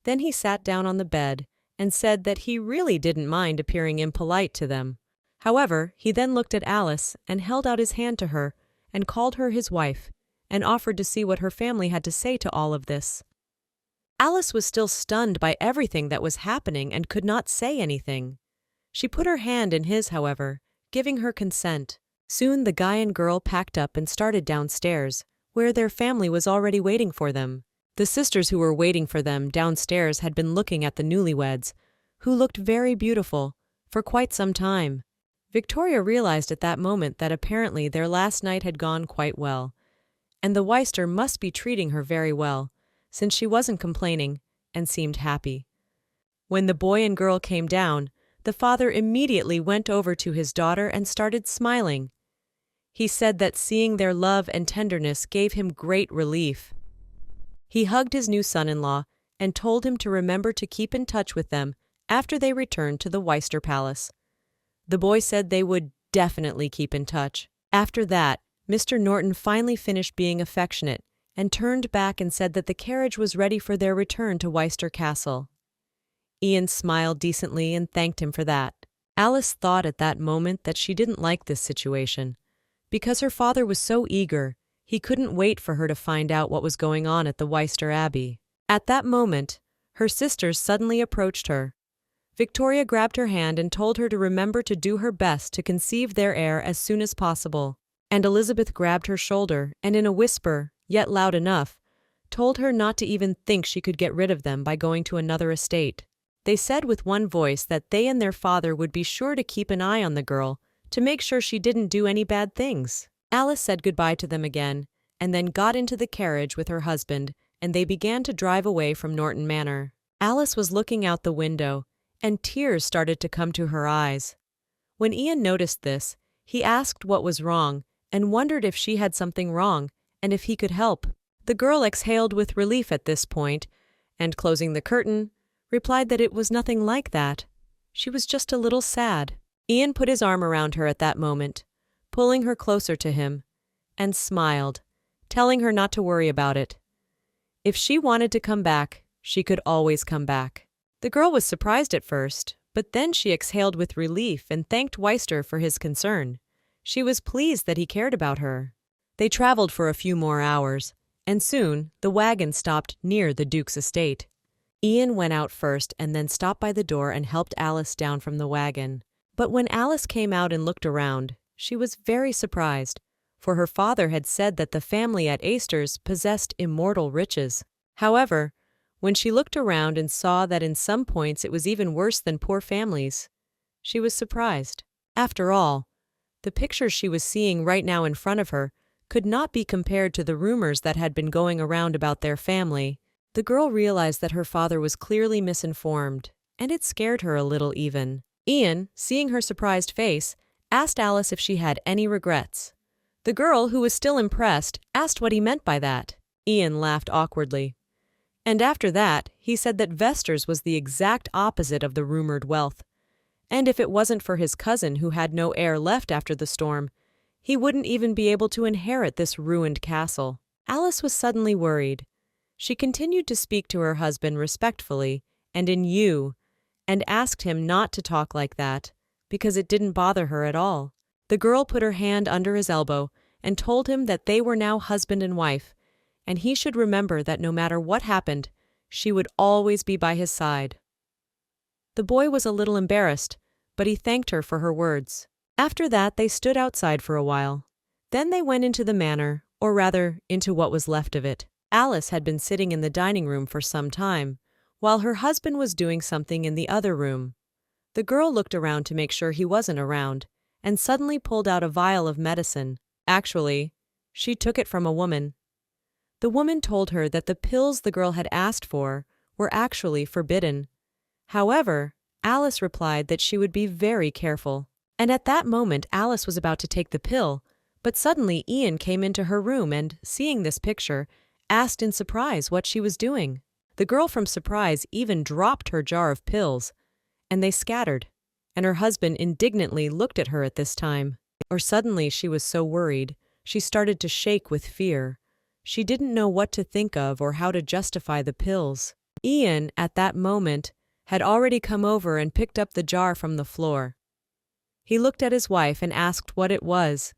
Then he sat down on the bed and said that he really didn't mind appearing impolite to them. However, he then looked at Alice and held out his hand to her and called her his wife and offered to see what her family had to say to all of this. Alice was still stunned by everything that was happening and could not say anything. She put her hand in his, however, giving her consent. Soon the guy and girl packed up and started downstairs, where their family was already waiting for them. The sisters who were waiting for them downstairs had been looking at the newlyweds, who looked very beautiful, for quite some time. Victoria realized at that moment that apparently their last night had gone quite well, and the Weister must be treating her very well, since she wasn't complaining and seemed happy. When the boy and girl came down, the father immediately went over to his daughter and started smiling. He said that seeing their love and tenderness gave him great relief. He hugged his new son-in-law and told him to remember to keep in touch with them after they returned to the Weister Palace. The boy said they would definitely keep in touch. After that, Mr. Norton finally finished being affectionate and turned back and said that the carriage was ready for their return to Weister Castle. Ian smiled decently and thanked him for that. Alice thought at that moment that she didn't like this situation. Because her father was so eager, he couldn't wait for her to find out what was going on at the Weister Abbey. At that moment, her sisters suddenly approached her. Victoria grabbed her hand and told her to remember to do her best to conceive their heir as soon as possible. And Elizabeth grabbed her shoulder and in a whisper, yet loud enough, told her not to even think she could get rid of them by going to another estate. They said with one voice that they and their father would be sure to keep an eye on the girl to make sure she didn't do any bad things. Alice said goodbye to them again, and then got into the carriage with her husband, and they began to drive away from Norton Manor. Alice was looking out the window, and tears started to come to her eyes. When Ian noticed this, he asked what was wrong, and wondered if she had something wrong, and if he could help. The girl exhaled with relief at this point, and closing the curtain, replied that it was nothing like that. She was just a little sad. Ian put his arm around her at that moment, pulling her closer to him, and smiled, telling her not to worry about it. If she wanted to come back, she could always come back. The girl was surprised at first, but then she exhaled with relief and thanked Weister for his concern. She was pleased that he cared about her. They traveled for a few more hours, and soon the wagon stopped near the Duke's estate. Ian went out first and then stopped by the door and helped Alice down from the wagon. But when Alice came out and looked around, she was very surprised, for her father had said that the family at Aisters possessed immortal riches. However, when she looked around and saw that in some points it was even worse than poor families, she was surprised. After all, the pictures she was seeing right now in front of her could not be compared to the rumors that had been going around about their family. The girl realized that her father was clearly misinformed, and it scared her a little even. Ian, seeing her surprised face, asked Alice if she had any regrets. The girl, who was still impressed, asked what he meant by that. Ian laughed awkwardly. And after that, he said that Vesters was the exact opposite of the rumored wealth. And if it wasn't for his cousin who had no heir left after the storm, he wouldn't even be able to inherit this ruined castle. Alice was suddenly worried. She continued to speak to her husband respectfully and in you, and asked him not to talk like that, because it didn't bother her at all. The girl put her hand under his elbow and told him that they were now husband and wife, and he should remember that no matter what happened, she would always be by his side. The boy was a little embarrassed, but he thanked her for her words. After that, they stood outside for a while. Then they went into the manor, or rather, into what was left of it. Alice had been sitting in the dining room for some time, while her husband was doing something in the other room. The girl looked around to make sure he wasn't around, and suddenly pulled out a vial of medicine. Actually, she took it from a woman. The woman told her that the pills the girl had asked for were actually forbidden. However, Alice replied that she would be very careful. And at that moment, Alice was about to take the pill, but suddenly Ian came into her room and, seeing this picture, asked in surprise what she was doing. The girl from surprise even dropped her jar of pills, and they scattered, and her husband indignantly looked at her at this time. Or suddenly she was so worried, she started to shake with fear. She didn't know what to think of or how to justify the pills. Ian, at that moment, had already come over and picked up the jar from the floor. He looked at his wife and asked what it was.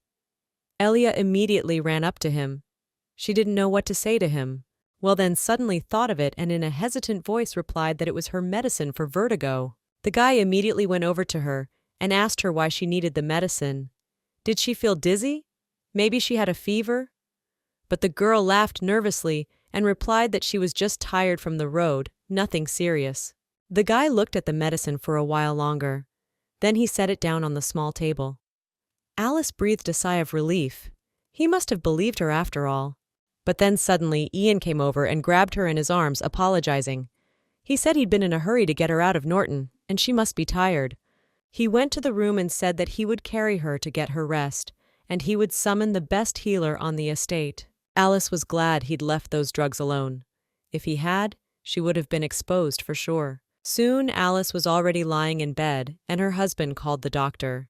Elia immediately ran up to him. She didn't know what to say to him. Well, then suddenly thought of it and in a hesitant voice replied that it was her medicine for vertigo. The guy immediately went over to her and asked her why she needed the medicine. Did she feel dizzy? Maybe she had a fever? But the girl laughed nervously and replied that she was just tired from the road, nothing serious. The guy looked at the medicine for a while longer. Then he set it down on the small table. Alice breathed a sigh of relief. He must have believed her after all. But then suddenly Ian came over and grabbed her in his arms, apologizing. He said he'd been in a hurry to get her out of Norton, and she must be tired. He went to the room and said that he would carry her to get her rest, and he would summon the best healer on the estate. Alice was glad he'd left those drugs alone. If he had, she would have been exposed for sure. Soon Alice was already lying in bed, and her husband called the doctor.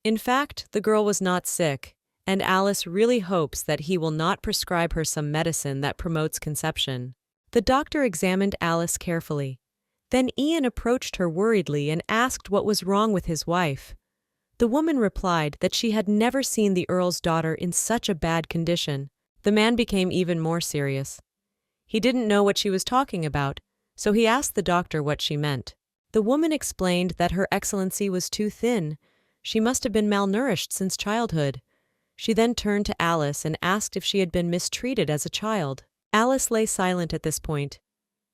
In fact, the girl was not sick, and Alice really hopes that he will not prescribe her some medicine that promotes conception. The doctor examined Alice carefully. Then Ian approached her worriedly and asked what was wrong with his wife. The woman replied that she had never seen the Earl's daughter in such a bad condition. The man became even more serious. He didn't know what she was talking about, so he asked the doctor what she meant. The woman explained that Her Excellency was too thin. She must have been malnourished since childhood. She then turned to Alice and asked if she had been mistreated as a child. Alice lay silent at this point.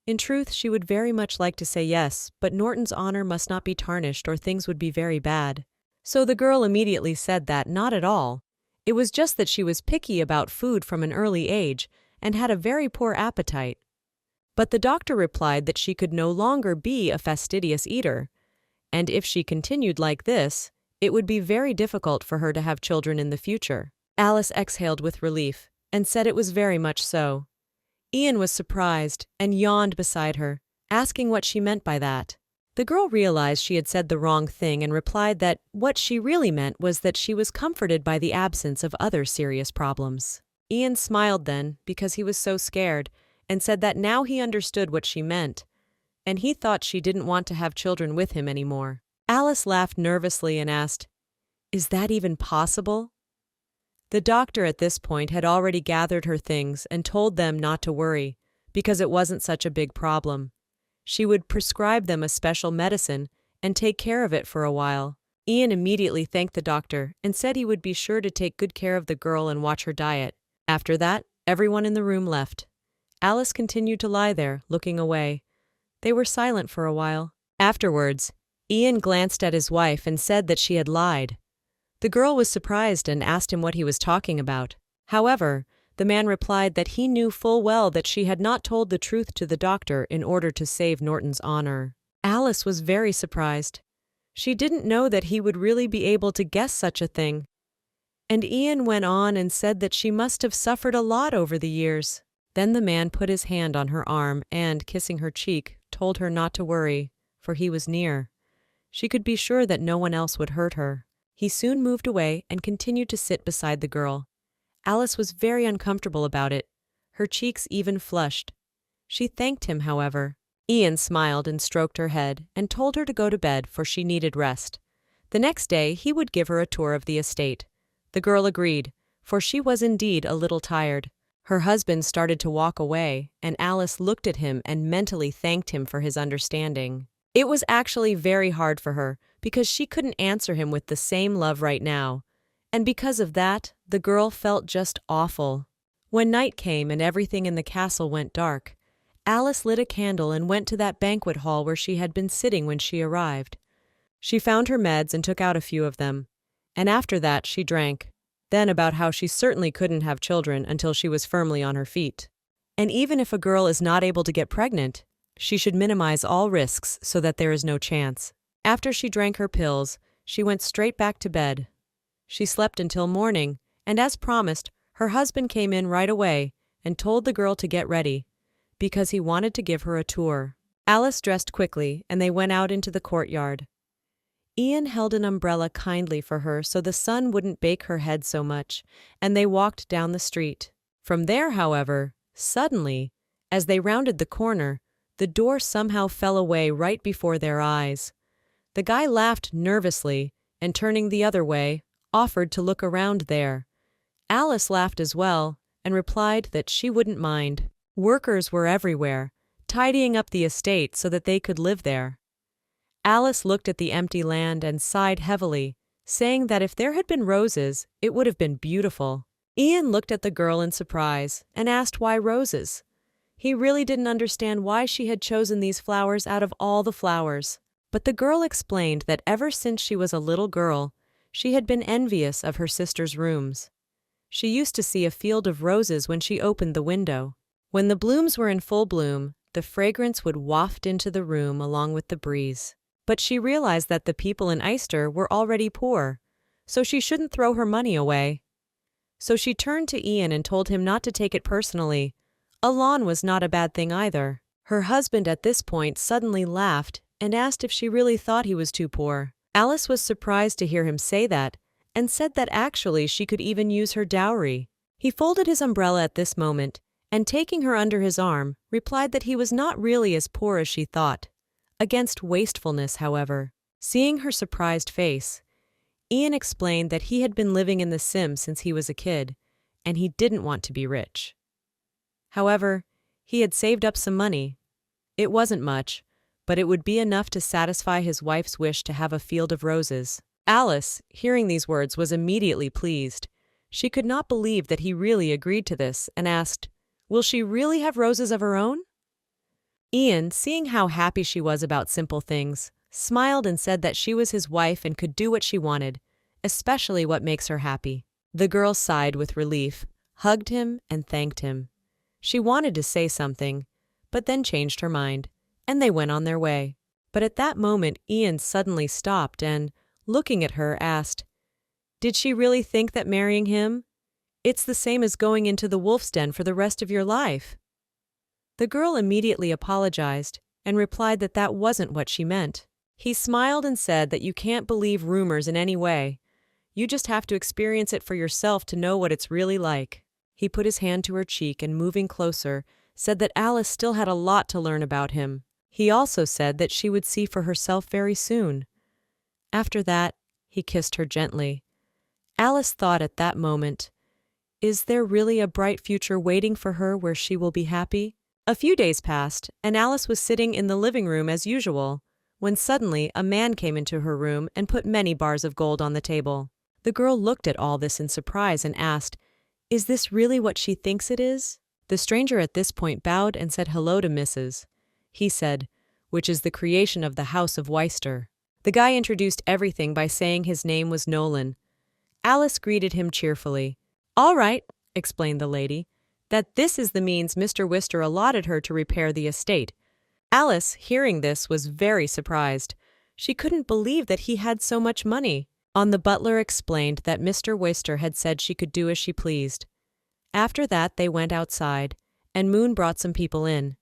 In truth, she would very much like to say yes, but Norton's honor must not be tarnished or things would be very bad. So the girl immediately said that not at all. It was just that she was picky about food from an early age and had a very poor appetite. But the doctor replied that she could no longer be a fastidious eater, and if she continued like this, it would be very difficult for her to have children in the future. Alice exhaled with relief and said it was very much so. Ian was surprised and yawned beside her, asking what she meant by that. The girl realized she had said the wrong thing and replied that what she really meant was that she was comforted by the absence of other serious problems. Ian smiled then, because he was so scared, and said that now he understood what she meant, and he thought she didn't want to have children with him anymore. Alice laughed nervously and asked, "Is that even possible?" The doctor at this point had already gathered her things and told them not to worry, because it wasn't such a big problem. She would prescribe them a special medicine and take care of it for a while. Ian immediately thanked the doctor and said he would be sure to take good care of the girl and watch her diet. After that, everyone in the room left. Alice continued to lie there, looking away. They were silent for a while. Afterwards, Ian glanced at his wife and said that she had lied. The girl was surprised and asked him what he was talking about. However, the man replied that he knew full well that she had not told the truth to the doctor in order to save Norton's honor. Alice was very surprised. She didn't know that he would really be able to guess such a thing. And Ian went on and said that she must have suffered a lot over the years. Then the man put his hand on her arm and, kissing her cheek, told her not to worry, for he was near. She could be sure that no one else would hurt her. He soon moved away and continued to sit beside the girl. Alice was very uncomfortable about it. Her cheeks even flushed. She thanked him, however. Ian smiled and stroked her head and told her to go to bed, for she needed rest. The next day he would give her a tour of the estate. The girl agreed, for she was indeed a little tired. Her husband started to walk away, and Alice looked at him and mentally thanked him for his understanding. It was actually very hard for her, because she couldn't answer him with the same love right now. And because of that, the girl felt just awful. When night came and everything in the castle went dark, Alice lit a candle and went to that banquet hall where she had been sitting when she arrived. She found her meds and took out a few of them. And after that she drank. Then about how she certainly couldn't have children until she was firmly on her feet. And even if a girl is not able to get pregnant, she should minimize all risks so that there is no chance. After she drank her pills, she went straight back to bed. She slept until morning, and as promised, her husband came in right away and told the girl to get ready, because he wanted to give her a tour. Alice dressed quickly, and they went out into the courtyard. Ian held an umbrella kindly for her so the sun wouldn't bake her head so much, and they walked down the street. From there, however, suddenly, as they rounded the corner, the door somehow fell away right before their eyes. The guy laughed nervously, and turning the other way, offered to look around there. Alice laughed as well, and replied that she wouldn't mind. Workers were everywhere, tidying up the estate so that they could live there. Alice looked at the empty land and sighed heavily, saying that if there had been roses, it would have been beautiful. Ian looked at the girl in surprise and asked why roses. He really didn't understand why she had chosen these flowers out of all the flowers. But the girl explained that ever since she was a little girl, she had been envious of her sister's rooms. She used to see a field of roses when she opened the window. When the blooms were in full bloom, the fragrance would waft into the room along with the breeze. But she realized that the people in Eyster were already poor, so she shouldn't throw her money away. So she turned to Ian and told him not to take it personally. A lawn was not a bad thing either. Her husband at this point suddenly laughed and asked if she really thought he was too poor. Alice was surprised to hear him say that, and said that actually she could even use her dowry. He folded his umbrella at this moment, and taking her under his arm, replied that he was not really as poor as she thought. Against wastefulness, however. Seeing her surprised face, Ian explained that he had been living in the sim since he was a kid, and he didn't want to be rich. However, he had saved up some money. It wasn't much, but it would be enough to satisfy his wife's wish to have a field of roses. Alice, hearing these words, was immediately pleased. She could not believe that he really agreed to this, and asked, "Will she really have roses of her own?" Ian, seeing how happy she was about simple things, smiled and said that she was his wife and could do what she wanted, especially what makes her happy. The girl sighed with relief, hugged him, and thanked him. She wanted to say something, but then changed her mind, and they went on their way. But at that moment Ian suddenly stopped and, looking at her, asked, "Did she really think that marrying him? It's the same as going into the wolf's den for the rest of your life." The girl immediately apologized and replied that that wasn't what she meant. He smiled and said that you can't believe rumors in any way. You just have to experience it for yourself to know what it's really like. He put his hand to her cheek and, moving closer, said that Alice still had a lot to learn about him. He also said that she would see for herself very soon. After that, he kissed her gently. Alice thought at that moment, is there really a bright future waiting for her where she will be happy? A few days passed, and Alice was sitting in the living room as usual, when suddenly a man came into her room and put many bars of gold on the table. The girl looked at all this in surprise and asked, "Is this really what she thinks it is?" The stranger at this point bowed and said hello to Mrs. He said, "Which is the creation of the House of Weister." The guy introduced everything by saying his name was Nolan. Alice greeted him cheerfully. "All right," explained the lady, "that this is the means Mr. Wister allotted her to repair the estate." Alice, hearing this, was very surprised. She couldn't believe that he had so much money. The butler explained that Mr. Wister had said she could do as she pleased. After that they went outside, and Moon brought some people in.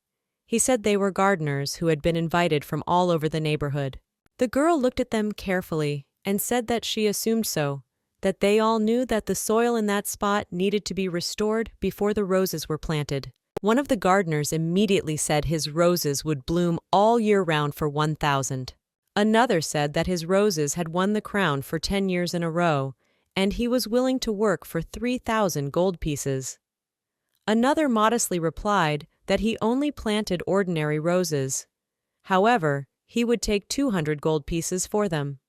He said they were gardeners who had been invited from all over the neighborhood. The girl looked at them carefully and said that she assumed so, that they all knew that the soil in that spot needed to be restored before the roses were planted. One of the gardeners immediately said his roses would bloom all year round for 1,000. Another said that his roses had won the crown for 10 years in a row, and he was willing to work for 3,000 gold pieces. Another modestly replied that he only planted ordinary roses. However, he would take 200 gold pieces for them.